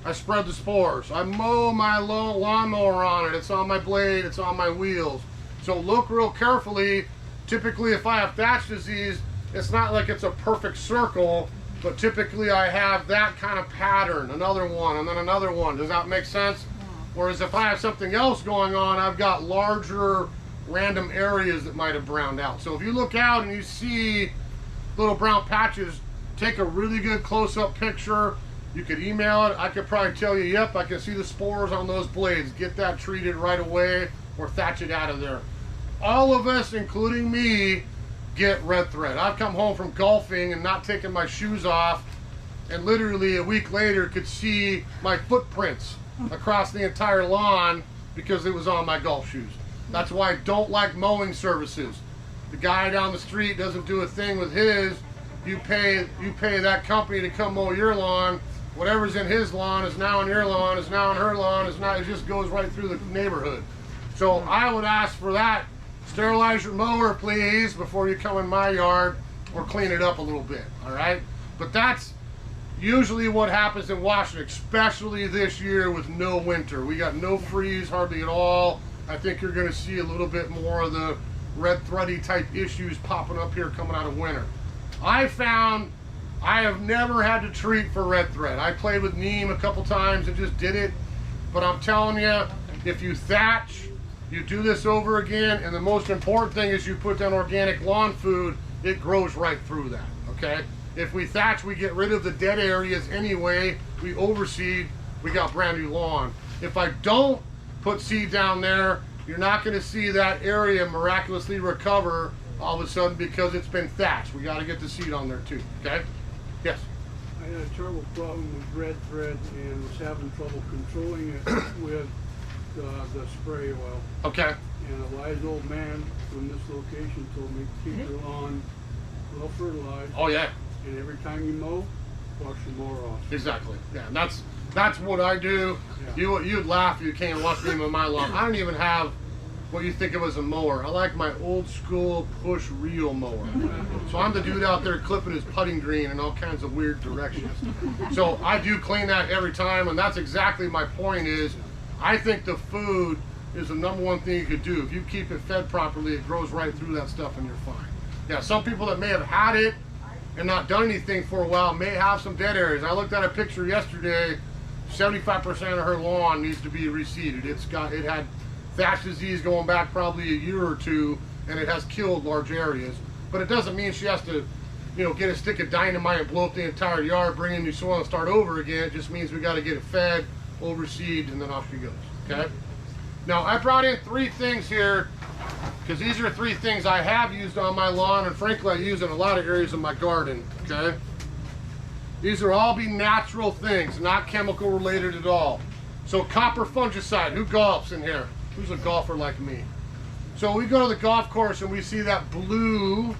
I spread the spores. I mow my lawnmower on it, it's on my blade, it's on my wheels. So look real carefully. Typically if I have thatch disease, it's not like it's a perfect circle, but typically I have that kind of pattern, another one and then another one. Does that make sense? Whereas if I have something else going on, I've got larger random areas that might have browned out. So if you look out and you see little brown patches, take a really good close-up picture. You could email it. I could probably tell you, yep, I can see the spores on those blades. Get that treated right away or thatch it out of there. All of us, including me, get red thread. I've come home from golfing and not taking my shoes off, and literally a week later could see my footprints across the entire lawn because it was on my golf shoes. That's why I don't like mowing services. The guy down the street doesn't do a thing with his. You pay that company to come mow your lawn. Whatever's in his lawn is now on your lawn, is now on her lawn, it just goes right through the neighborhood. So I would ask for that. Sterilize your mower, please, before you come in my yard, or clean it up a little bit, all right? But that's usually what happens in Washington, especially this year with no winter. We got no freeze hardly at all. I think you're going to see a little bit more of the red thready type issues popping up here coming out of winter. I found I have never had to treat for red thread. I played with neem a couple times and just did it. But I'm telling you, if you thatch, you do this over again, and the most important thing is you put down organic lawn food, it grows right through that, okay? If we thatch, we get rid of the dead areas anyway. We overseed, we got brand new lawn. If I don't put seed down there, you're not going to see that area miraculously recover all of a sudden because it's been thatched. We got to get the seed on there too, okay? Yes. I had a terrible problem with red thread and was having trouble controlling it with the spray oil. Okay. And a wise old man from this location told me keep your lawn well fertilized. Oh yeah. And every time you mow, wash the mower off. Exactly. Yeah, and that's what I do. Yeah. You'd laugh if you came and watch me mow my lawn. I don't even have what you think of as a mower. I like my old school push reel mower. So I'm the dude out there clipping his putting green in all kinds of weird directions. So I do clean that every time, and that's exactly my point is, I think the food is the number one thing you could do. If you keep it fed properly, it grows right through that stuff and you're fine. Yeah, some people that may have had it and not done anything for a while may have some dead areas. I looked at a picture yesterday, 75% of her lawn needs to be reseeded. It had thatch disease going back probably a year or two, and it has killed large areas. But it doesn't mean she has to, get a stick of dynamite and blow up the entire yard, bring in new soil and start over again. It just means we got to get it fed, overseed, and then off she goes, okay? Now, I brought in 3 things here, because these are 3 things I have used on my lawn, and frankly, I use in a lot of areas of my garden, okay? These are all be natural things, not chemical related at all. So copper fungicide, who golfs in here? Who's a golfer like me? So we go to the golf course and we see that blue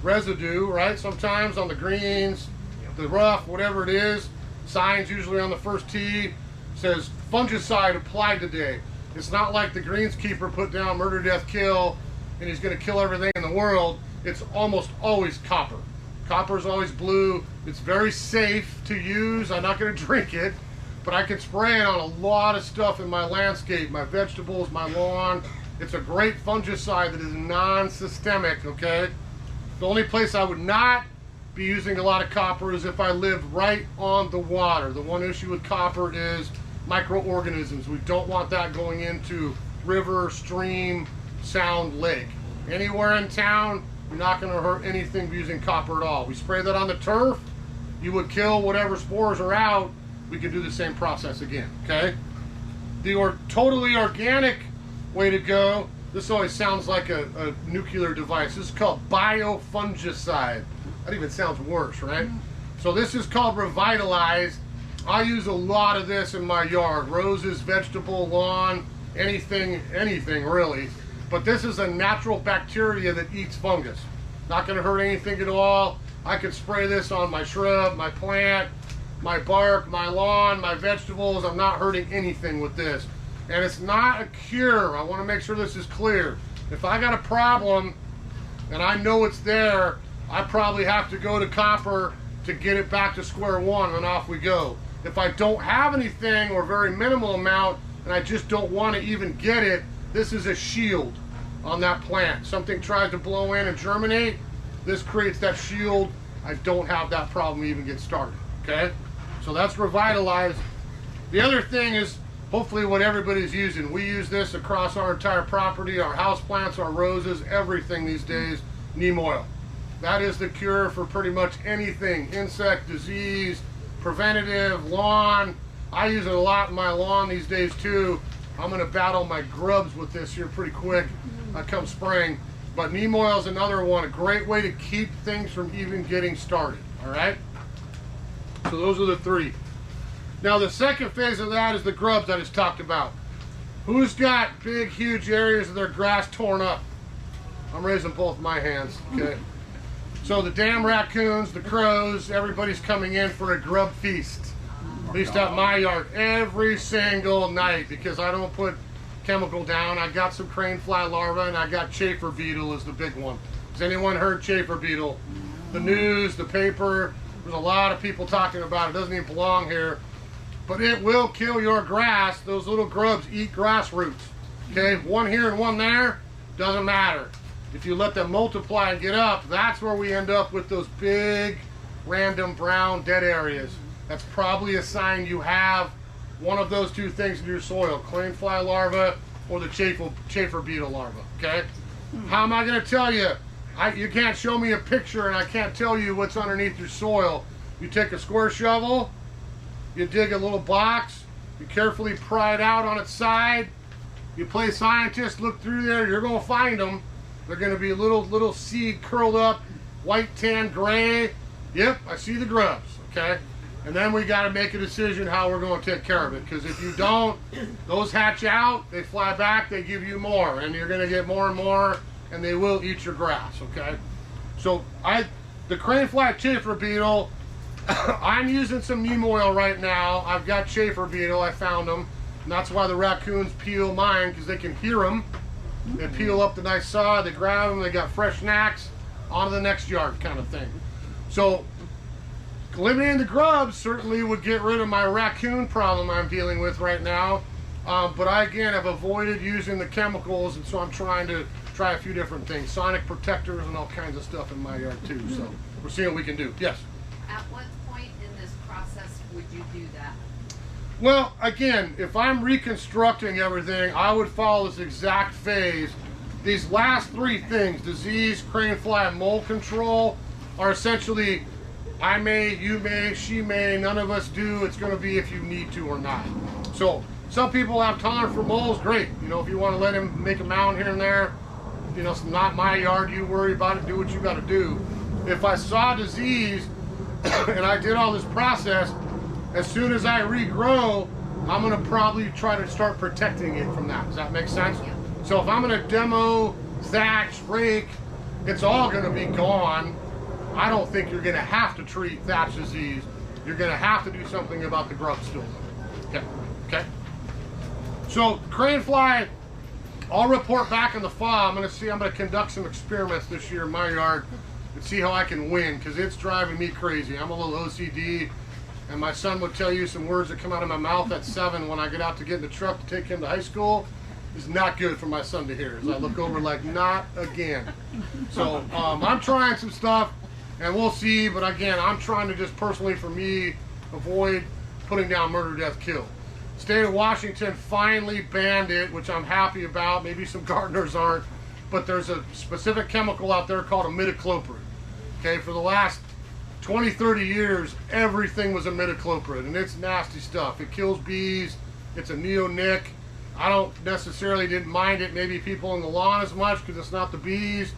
residue, right? Sometimes on the greens, the rough, whatever it is, signs usually on the first tee, says fungicide applied today. It's not like the greenskeeper put down murder, death, kill, and he's gonna kill everything in the world. It's almost always copper. Copper is always blue. It's very safe to use. I'm not gonna drink it, but I can spray it on a lot of stuff in my landscape, my vegetables, my lawn. It's a great fungicide that is non-systemic, okay? The only place I would not be using a lot of copper is if I lived right on the water. The one issue with copper is microorganisms. We don't want that going into river, stream, sound, lake. Anywhere in town, you're not gonna hurt anything using copper at all. We spray that on the turf, you would kill whatever spores are out. We can do the same process again, okay? The totally organic way to go, this always sounds like a nuclear device. This is called biofungicide. That even sounds worse, right? So this is called Revitalize. I use a lot of this in my yard. Roses, vegetable, lawn, anything really. But this is a natural bacteria that eats fungus. Not gonna hurt anything at all. I could spray this on my shrub, my plant, my bark, my lawn, my vegetables. I'm not hurting anything with this. And it's not a cure. I want to make sure this is clear. If I got a problem and I know it's there, I probably have to go to copper to get it back to square one, and off we go. If I don't have anything or very minimal amount and I just don't want to even get it, this is a shield on that plant. Something tries to blow in and germinate, this creates that shield. I don't have that problem even get started, okay? So that's Revitalize. The other thing is hopefully what everybody's using. We use this across our entire property, our houseplants, our roses, everything these days, neem oil. That is the cure for pretty much anything, insect, disease, preventative, lawn. I use it a lot in my lawn these days too. I'm gonna battle my grubs with this here pretty quick come spring. But neem oil is another one, a great way to keep things from even getting started, all right? So those are the 3. Now the second phase of that is the grubs I just talked about. Who's got big, huge areas of their grass torn up? I'm raising both my hands, okay? So the damn raccoons, the crows, everybody's coming in for a grub feast. At least at my yard, every single night, because I don't put chemical down. I got some crane fly larvae and I got chafer beetle is the big one. Has anyone heard chafer beetle? The news, the paper, there's a lot of people talking about it. It doesn't even belong here. But it will kill your grass. Those little grubs eat grass roots. Okay, one here and one there, doesn't matter. If you let them multiply and get up, that's where we end up with those big, random brown dead areas. That's probably a sign you have one of those 2 things in your soil, crane fly larva or the chafer beetle larva, okay? How am I gonna tell you? You can't show me a picture and I can't tell you what's underneath your soil. You take a square shovel, you dig a little box, you carefully pry it out on its side, you play scientist, look through there, you're gonna find them. They're gonna be little seed curled up, white, tan, gray. Yep, I see the grubs, okay? And then we got to make a decision how we're going to take care of it. Because if you don't, those hatch out, they fly back, they give you more. And you're going to get more and more, and they will eat your grass, okay? So the crane fly chafer beetle, I'm using some neem oil right now. I've got chafer beetle, I found them. And that's why the raccoons peel mine, because they can hear them. They peel up the nice sod, they grab them, they got fresh snacks, on to the next yard kind of thing. So eliminating the grubs certainly would get rid of my raccoon problem I'm dealing with right now. But I, again, have avoided using the chemicals, and so I'm trying to try a few different things. Sonic protectors and all kinds of stuff in my yard too. So we're seeing what we can do. Yes? At what point in this process would you do that? Well, again, if I'm reconstructing everything, I would follow this exact phase. These last three things, disease, crane fly, and mold control, are essentially I may, you may, she may, none of us do. It's going to be if you need to or not. So some people have tolerance for moles, great. You know, if you want to let him make a mound here and there, you know, it's not my yard, you worry about it, do what you got to do. If I saw disease and I did all this process, as soon as I regrow, I'm going to probably try to start protecting it from that. Does that make sense? Yeah. So if I'm going to demo, thatch, rake, it's all going to be gone. I don't think you're going to have to treat thatch disease. You're going to have to do something about the grub still. Okay. Okay. So crane fly, I'll report back in the fall. I'm going to conduct some experiments this year in my yard and see how I can win, because it's driving me crazy. I'm a little OCD, and my son would tell you some words that come out of my mouth at 7 when I get out to get in the truck to take him to high school. Is not good for my son to hear. As I look over like, not again. So I'm trying some stuff, and we'll see. But again, I'm trying to just personally, for me, avoid putting down murder, death, kill. State of Washington finally banned it, which I'm happy about. Maybe some gardeners aren't, but there's a specific chemical out there called imidacloprid. Okay, for the last 20, 30 years, everything was imidacloprid, and it's nasty stuff. It kills bees. It's a neonic. I didn't mind it, maybe people in the lawn as much, because it's not the bees,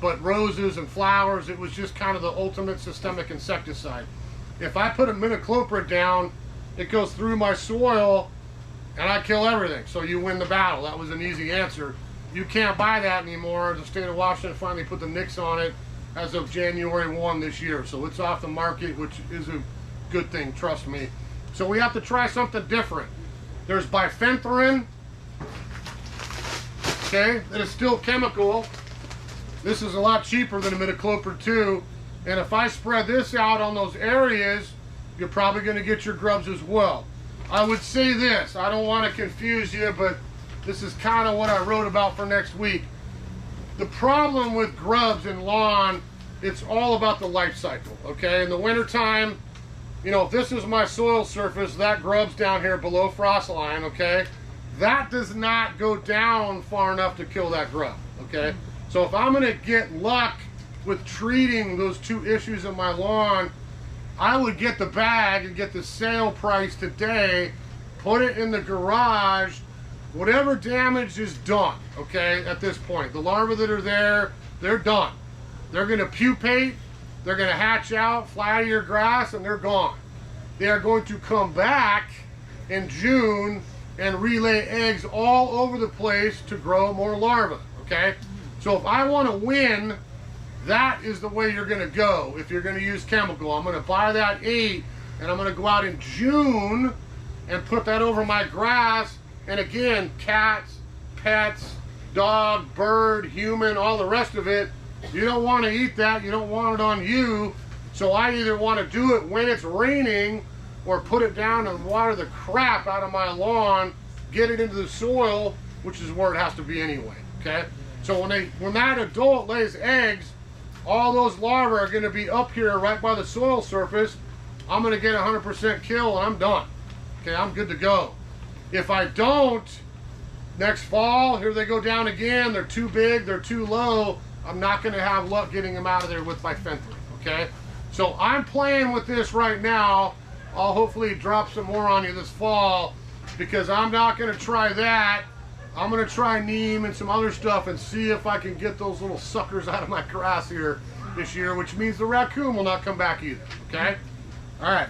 but roses and flowers, it was just kind of the ultimate systemic insecticide. If I put imidacloprid down, it goes through my soil and I kill everything. So you win the battle. That was an easy answer. You can't buy that anymore. The state of Washington finally put the nix on it as of January 1 this year. So it's off the market, which is a good thing, trust me. So we have to try something different. There's bifenthrin, okay, that is still chemical. This is a lot cheaper than imidacloprid too. And if I spread this out on those areas, you're probably going to get your grubs as well. I would say this, I don't want to confuse you, but this is kind of what I wrote about for next week. The problem with grubs in lawn, it's all about the life cycle, okay? In the wintertime, you know, if this is my soil surface, that grub's down here below frost line, okay? That does not go down far enough to kill that grub, okay? So if I'm gonna get luck with treating those two issues in my lawn, I would get the bag and get the sale price today, put it in the garage, whatever damage is done, okay, at this point. The larvae that are there, they're done. They're gonna pupate, they're going to hatch out, fly out of your grass, and they're gone. They are going to come back in June and relay eggs all over the place to grow more larvae, okay? So if I want to win, that is the way you're going to go if you're going to use chemical. I'm going to buy that 8, and I'm going to go out in June and put that over my grass. And again, cats, pets, dog, bird, human, all the rest of it, you don't want to eat that. You don't want it on you. So I either want to do it when it's raining or put it down and water the crap out of my lawn, get it into the soil, which is where it has to be anyway, okay? So when that adult lays eggs, all those larvae are going to be up here right by the soil surface. I'm going to get 100% kill and I'm done. Okay, I'm good to go. If I don't, next fall, here they go down again. They're too big, they're too low. I'm not going to have luck getting them out of there with bifenthrin, okay? So I'm playing with this right now. I'll hopefully drop some more on you this fall, because I'm not going to try that I'm gonna try neem and some other stuff and see if I can get those little suckers out of my grass here this year, which means the raccoon will not come back either, okay? All right,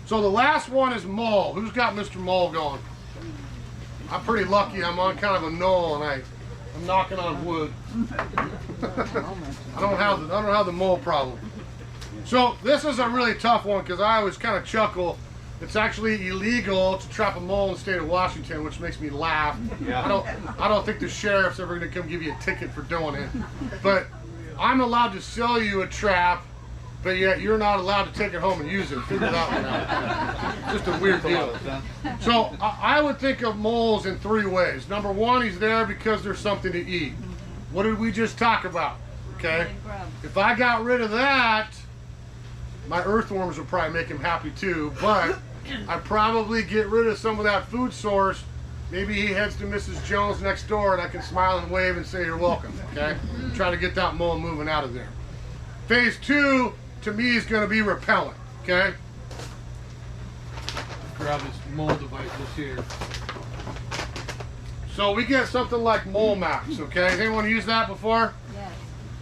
so the last one is mold. Who's got Mr. Mold going? I'm pretty lucky. I'm on kind of a knoll and I'm knocking on wood. I don't have the mold problem. So this is a really tough one because I always kind of chuckle. It's actually illegal to trap a mole in the state of Washington, which makes me laugh. Yeah. I don't think the sheriff's ever going to come give you a ticket for doing it. But I'm allowed to sell you a trap, but yet you're not allowed to take it home and use it. Figure that one out. Just a weird deal. So I would think of moles in 3 ways. Number 1, he's there because there's something to eat. What did we just talk about? Okay. If I got rid of that, my earthworms would probably make him happy too, but I'd probably get rid of some of that food source. Maybe he heads to Mrs. Jones next door and I can smile and wave and say you're welcome, okay? Try to get that mole moving out of there. Phase 2, to me, is gonna be repellent, okay? Grab this mold device here. So we get something like Mole Max, okay? Has anyone used that before? Yes.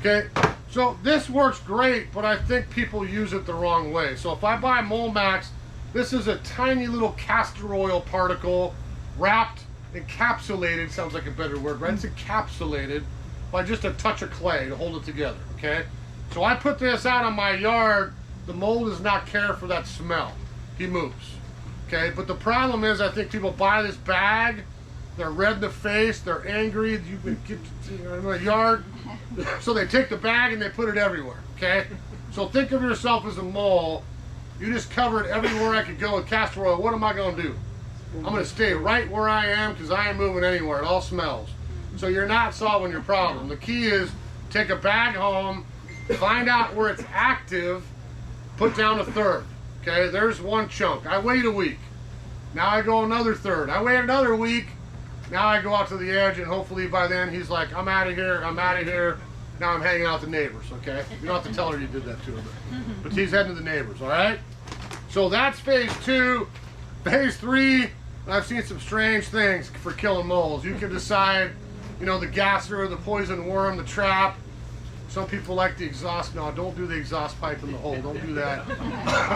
Okay, so this works great, but I think people use it the wrong way. So if I buy Mole Max, this is a tiny little castor oil particle wrapped, encapsulated, sounds like a better word, right? It's encapsulated by just a touch of clay to hold it together, okay? So I put this out on my yard, the mole does not care for that smell. He moves, okay? But the problem is I think people buy this bag, they're red in the face, they're angry, you've been in my yard, so they take the bag and they put it everywhere, okay? So think of yourself as a mole. You just covered everywhere I could go with castor oil. What am I going to do? I'm going to stay right where I am because I ain't moving anywhere. It all smells. So you're not solving your problem. The key is take a bag home, find out where it's active, put down a third. Okay, there's one chunk. I wait a week. Now I go another third. I wait another week. Now I go out to the edge and hopefully by then he's like, I'm out of here, I'm out of here. Now I'm hanging out with the neighbors, okay? You don't have to tell her you did that to her, but he's heading to the neighbors, all right? So that's phase 2. Phase 3, I've seen some strange things for killing moles. You can decide, you know, the gasser, the poison worm, the trap. Some people like the exhaust. No, don't do the exhaust pipe in the hole. Don't do that.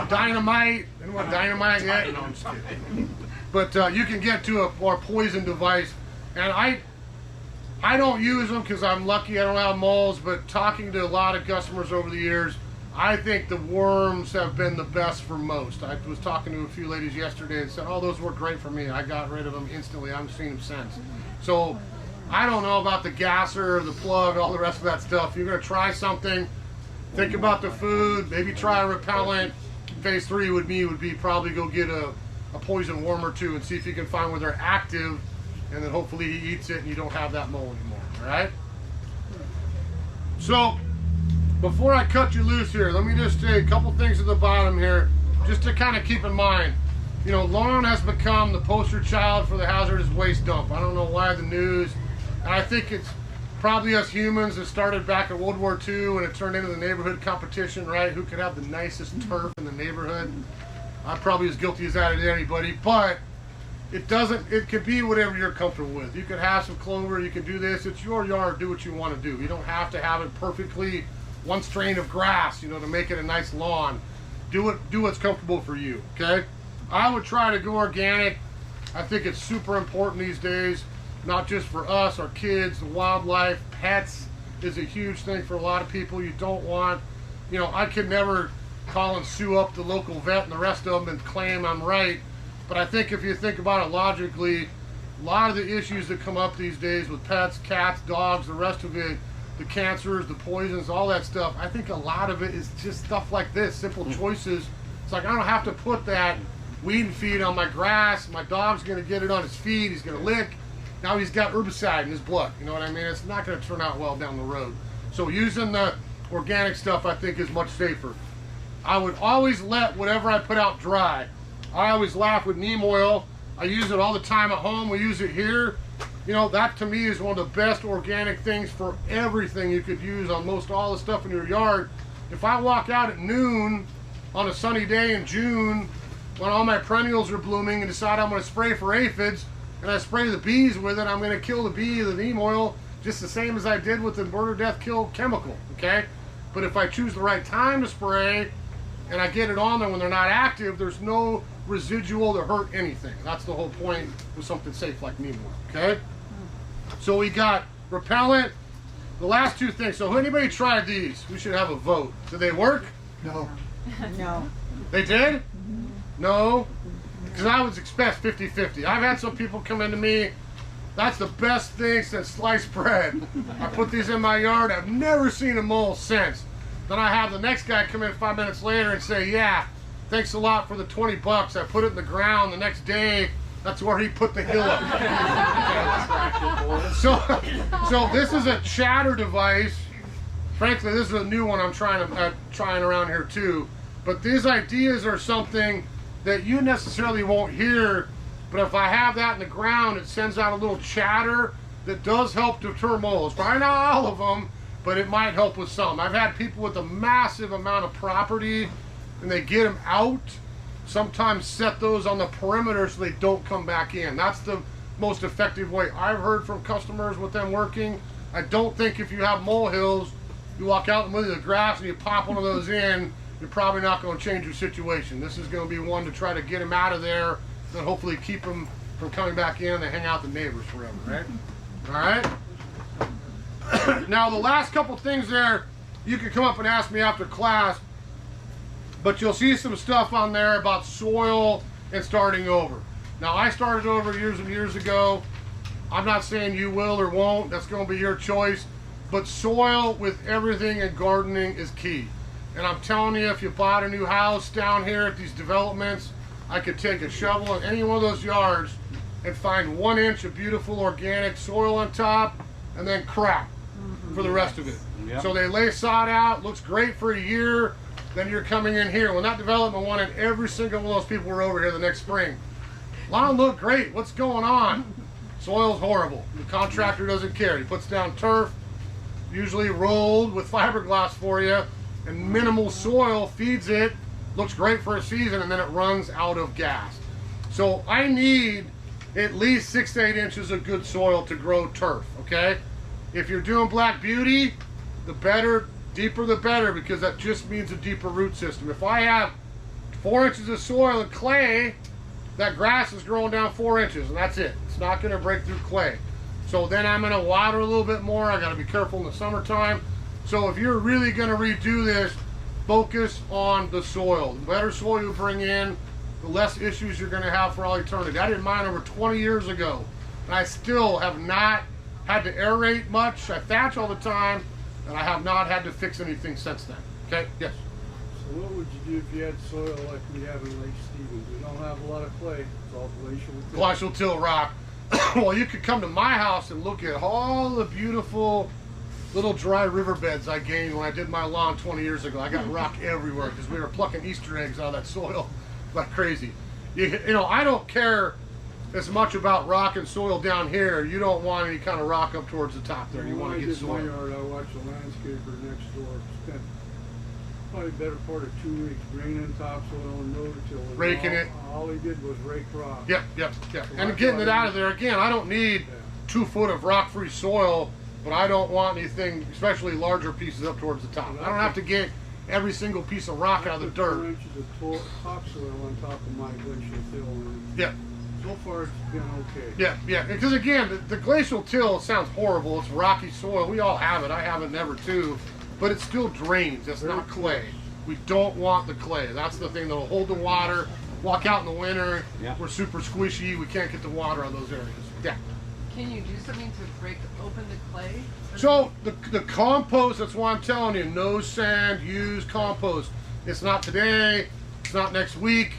Dynamite. Anyone dynamite yet? No, I'm just kidding. But you can get to a poison device. And I don't use them because I'm lucky I don't have moles, but talking to a lot of customers over the years, I think the worms have been the best for most. I was talking to a few ladies yesterday and said, oh, those work great for me. I got rid of them instantly. I haven't seen them since. So I don't know about the gasser, the plug, all the rest of that stuff. You're going to try something, think about the food, maybe try a repellent. Phase 3 would be probably go get a poison worm or 2 and see if you can find where they're active, and then hopefully he eats it and you don't have that mole anymore, all right? So before I cut you loose here, let me just say a couple things at the bottom here, just to kind of keep in mind. You know, lawn has become the poster child for the hazardous waste dump. I don't know why the news, and I think it's probably us humans that started back in World War II and it turned into the neighborhood competition, right? Who could have the nicest turf in the neighborhood? I'm probably as guilty as that as anybody, but it could be whatever you're comfortable with. You could have some clover, you could do this, it's your yard, do what you want to do. You don't have to have it perfectly one strain of grass, you know, to make it a nice lawn. Do what's comfortable for you, okay? I would try to go organic. I think it's super important these days, not just for us, our kids, the wildlife, pets is a huge thing for a lot of people. You don't want, you know, I could never call and sue up the local vet and the rest of them and claim I'm right, but I think if you think about it logically, a lot of the issues that come up these days with pets, cats, dogs, the rest of it, the cancers, the poisons, all that stuff, I think a lot of it is just stuff like this, simple choices. It's like, I don't have to put that weed and feed on my grass. My dog's going to get it on his feet. He's going to lick. Now he's got herbicide in his blood. You know what I mean? It's not going to turn out well down the road. So using the organic stuff, I think, is much safer. I would always let whatever I put out dry. I always laugh with neem oil. I use it all the time at home. We use it here. You know, that to me is one of the best organic things for everything you could use on most all the stuff in your yard. If I walk out at noon on a sunny day in June when all my perennials are blooming and decide I'm going to spray for aphids, and I spray the bees with it, I'm going to kill the bee with neem oil just the same as I did with the murder, death, kill chemical, okay? But if I choose the right time to spray and I get it on there when they're not active, there's no residual to hurt anything. That's the whole point with something safe like neem oil, okay? So we got repellent, the last two things. So anybody tried these? We should have a vote. Did they work? No. No. They did? No? Because I would expect 50-50. I've had some people come into me, that's the best thing since sliced bread. I put these in my yard, I've never seen a mole since. Then I have the next guy come in 5 minutes later and say, yeah, thanks a lot for the 20 bucks. I put it in the ground the next day. That's where he put the hill up. So this is a chatter device. Frankly, this is a new one I'm trying around here too. But these ideas are something that you necessarily won't hear, but if I have that in the ground, it sends out a little chatter that does help deter moles. Probably not all of them, but it might help with some. I've had people with a massive amount of property, and they get them out, sometimes set those on the perimeter so they don't come back in. That's the most effective way I've heard from customers with them working. I don't think if you have molehills, you walk out in the middle of the grass and you pop one of those in, you're probably not going to change your situation. This is going to be one to try to get them out of there and hopefully keep them from coming back in and hang out with the neighbors forever, right? All right? Now, the last couple things there, you can come up and ask me after class, but you'll see some stuff on there about soil and starting over. Now, I started over years and years ago. I'm not saying you will or won't. That's going to be your choice. But soil with everything in gardening is key. And I'm telling you, if you bought a new house down here at these developments, I could take a shovel in any one of those yards and find 1 inch of beautiful organic soil on top and then crap for the rest of it. Yep. So they lay sod out, looks great for a year, then you're coming in here. When that development wanted every single one of those people were over here the next spring. Lawn look great, what's going on? Soil's horrible. The contractor doesn't care. He puts down turf, usually rolled with fiberglass for you, and minimal soil feeds it, looks great for a season, and then it runs out of gas. So I need at least 6 to 8 inches of good soil to grow turf, okay? If you're doing Black Beauty, the better, deeper the better, because that just means a deeper root system. If I have 4 inches of soil and clay, that grass is growing down 4 inches, and that's it. It's not gonna break through clay. So then I'm gonna water a little bit more. I gotta be careful in the summertime. So if you're really gonna redo this, focus on the soil. The better soil you bring in, the less issues you're gonna have for all eternity. I did mine over 20 years ago, and I still have not had to aerate much. I thatch all the time, and I have not had to fix anything since then. Okay, yes? So what would you do if you had soil like we have in Lake Stevens? We don't have a lot of clay, it's all glacial till. Glacial till rock. Well, you could come to my house and look at all the beautiful little dry riverbeds I gained when I did my lawn 20 years ago. I got rock everywhere because we were plucking Easter eggs out of that soil like crazy. You know, I don't care as much about rock and soil down here. You don't want any kind of rock up towards the top there. You want to get soil. When I did my yard, I watched a landscaper next door spent probably the better part of 2 weeks draining topsoil and rototill. Raking it. All he did was rake rock. Yep. And getting it out of there, again, I don't need 2 foot of rock-free soil, but I don't want anything, especially larger pieces up towards the top. I don't have to get every single piece of rock out of the dirt. 4 inches of topsoil on top of my glacial till. And Yeah. so far it's been okay. Yeah, because again, the glacial till sounds horrible. It's rocky soil. We all have it. I have it never too. But it still drains. It's not clay. We don't want the clay. That's the thing that'll hold the water. Walk out in the winter, we're super squishy. We can't get the water out of those areas. Yeah. Can you do something to break open the clay? So the compost, that's why I'm telling you, no sand, use compost. It's not today, it's not next week,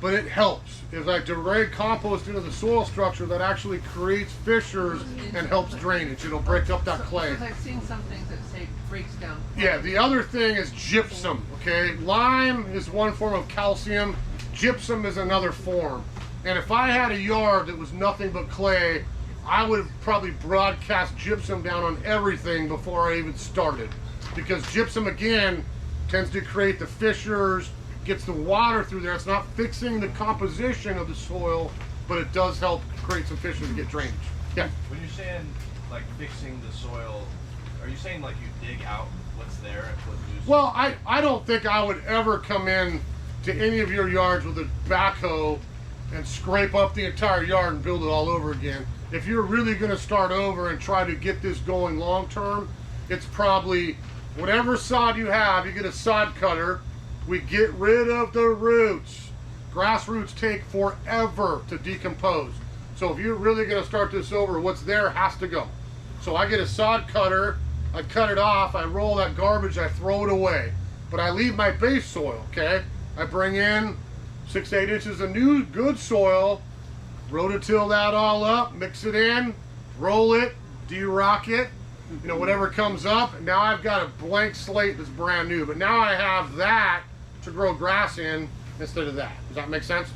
but it helps. It's like degrade compost into the soil structure that actually creates fissures and helps drainage. It'll break up that clay. Because I've seen some things that say breaks down clay. Yeah, the other thing is gypsum, okay? Lime is one form of calcium, gypsum is another form. And if I had a yard that was nothing but clay, I would probably broadcast gypsum down on everything before I even started. Because gypsum, again, tends to create the fissures, gets the water through there. It's not fixing the composition of the soil, but it does help create some fissures to get drainage. Yeah. When you're saying like fixing the soil, are you saying like you dig out what's there and put new? Well, I don't think I would ever come in to any of your yards with a backhoe and scrape up the entire yard and build it all over again. If you're really going to start over and try to get this going long term, it's probably whatever sod you have, you get a sod cutter. We get rid of the roots. Grass roots take forever to decompose. So if you're really going to start this over, what's there has to go. So I get a sod cutter, I cut it off, I roll that garbage, I throw it away. But I leave my base soil, okay? I bring in 6 to 8 inches of new good soil, rototill that all up, mix it in, roll it, de-rock it, you know, whatever comes up. And now I've got a blank slate that's brand new. But now I have that to grow grass in instead of that. Does that make sense?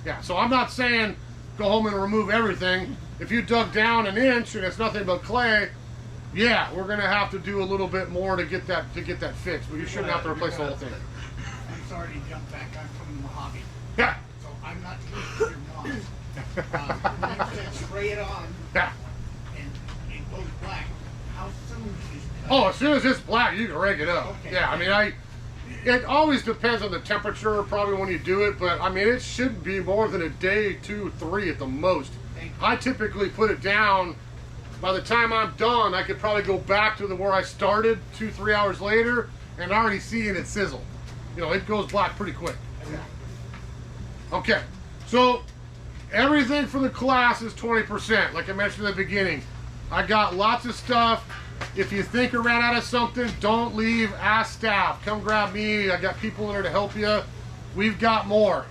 Yeah, so I'm not saying go home and remove everything. If you dug down an inch and it's nothing but clay, yeah, we're gonna have to do a little bit more to get that fixed. But you shouldn't have to replace the whole thing. I'm sorry to jump back. I'm from Mojave. Yeah. So I'm not used to your moss. When you said spray it on, Yeah. and it goes black, how soon is it? Oh, as soon as it's black, you can rake it up. Okay. Yeah, I mean, it always depends on the temperature, probably when you do it, but I mean, it shouldn't be more than a day, 2, 3 at the most. I typically put it down. By the time I'm done, I could probably go back to where I started 2, 3 hours later and already seeing it sizzle. You know, it goes black pretty quick. Okay, so everything for the class is 20%, like I mentioned in the beginning. I got lots of stuff. If you think I ran out of something, don't leave. Ask staff. Come grab me. I got people in there to help you. We've got more.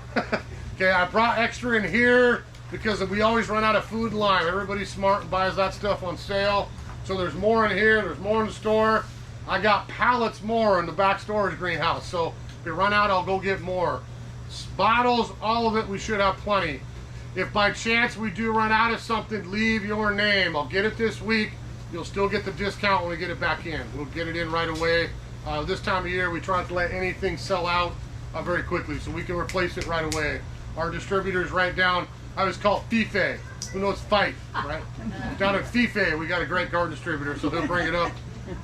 Okay, I brought extra in here because we always run out of food and lime. Everybody's smart and buys that stuff on sale. So there's more in here. There's more in the store. I got pallets more in the back storage greenhouse. So if we run out, I'll go get more. Bottles, all of it, we should have plenty. If by chance we do run out of something, leave your name. I'll get it this week. You'll still get the discount when we get it back in. We'll get it in right away. This time of year, we try not to let anything sell out very quickly, so we can replace it right away. Our distributors write down, I always call it FIFE. Who knows fight, right? Down at FIFE, we got a great garden distributor, so they'll bring it up.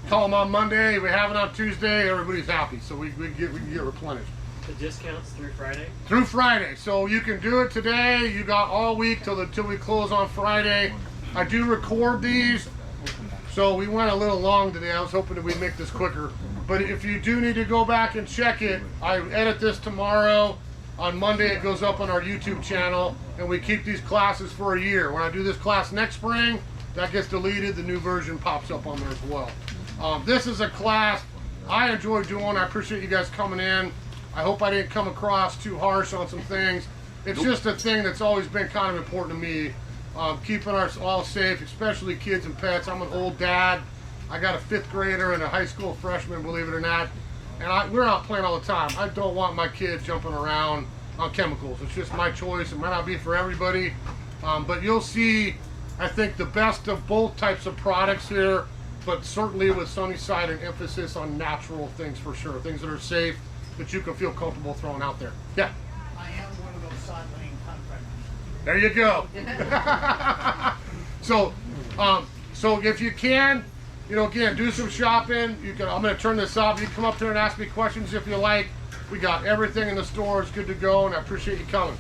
Call them on Monday, we have it on Tuesday, everybody's happy, so we can get replenished. The discounts through Friday? Through Friday, so you can do it today. You got all week till we close on Friday. I do record these, so we went a little long today. I was hoping that we'd make this quicker. But if you do need to go back and check it, I edit this tomorrow. On Monday, it goes up on our YouTube channel, and we keep these classes for a year. When I do this class next spring, that gets deleted. The new version pops up on there as well. This is a class I enjoy doing. I appreciate you guys coming in. I hope I didn't come across too harsh on some things. It's just a thing that's always been kind of important to me. Keeping us all safe, especially kids and pets. I'm an old dad. I got a 5th grader and a high school freshman, believe it or not. And we're out playing all the time. I don't want my kids jumping around on chemicals. It's just my choice. It might not be for everybody. But you'll see, I think, the best of both types of products here, but certainly with Sunnyside an emphasis on natural things for sure. Things that are safe, that you can feel comfortable throwing out there. Yeah? I am one of those sod laying contractors. There you go. So if you can, you know, again, do some shopping. You can. I'm going to turn this off. You can come up here and ask me questions if you like. We got everything in the store. It's good to go, and I appreciate you coming.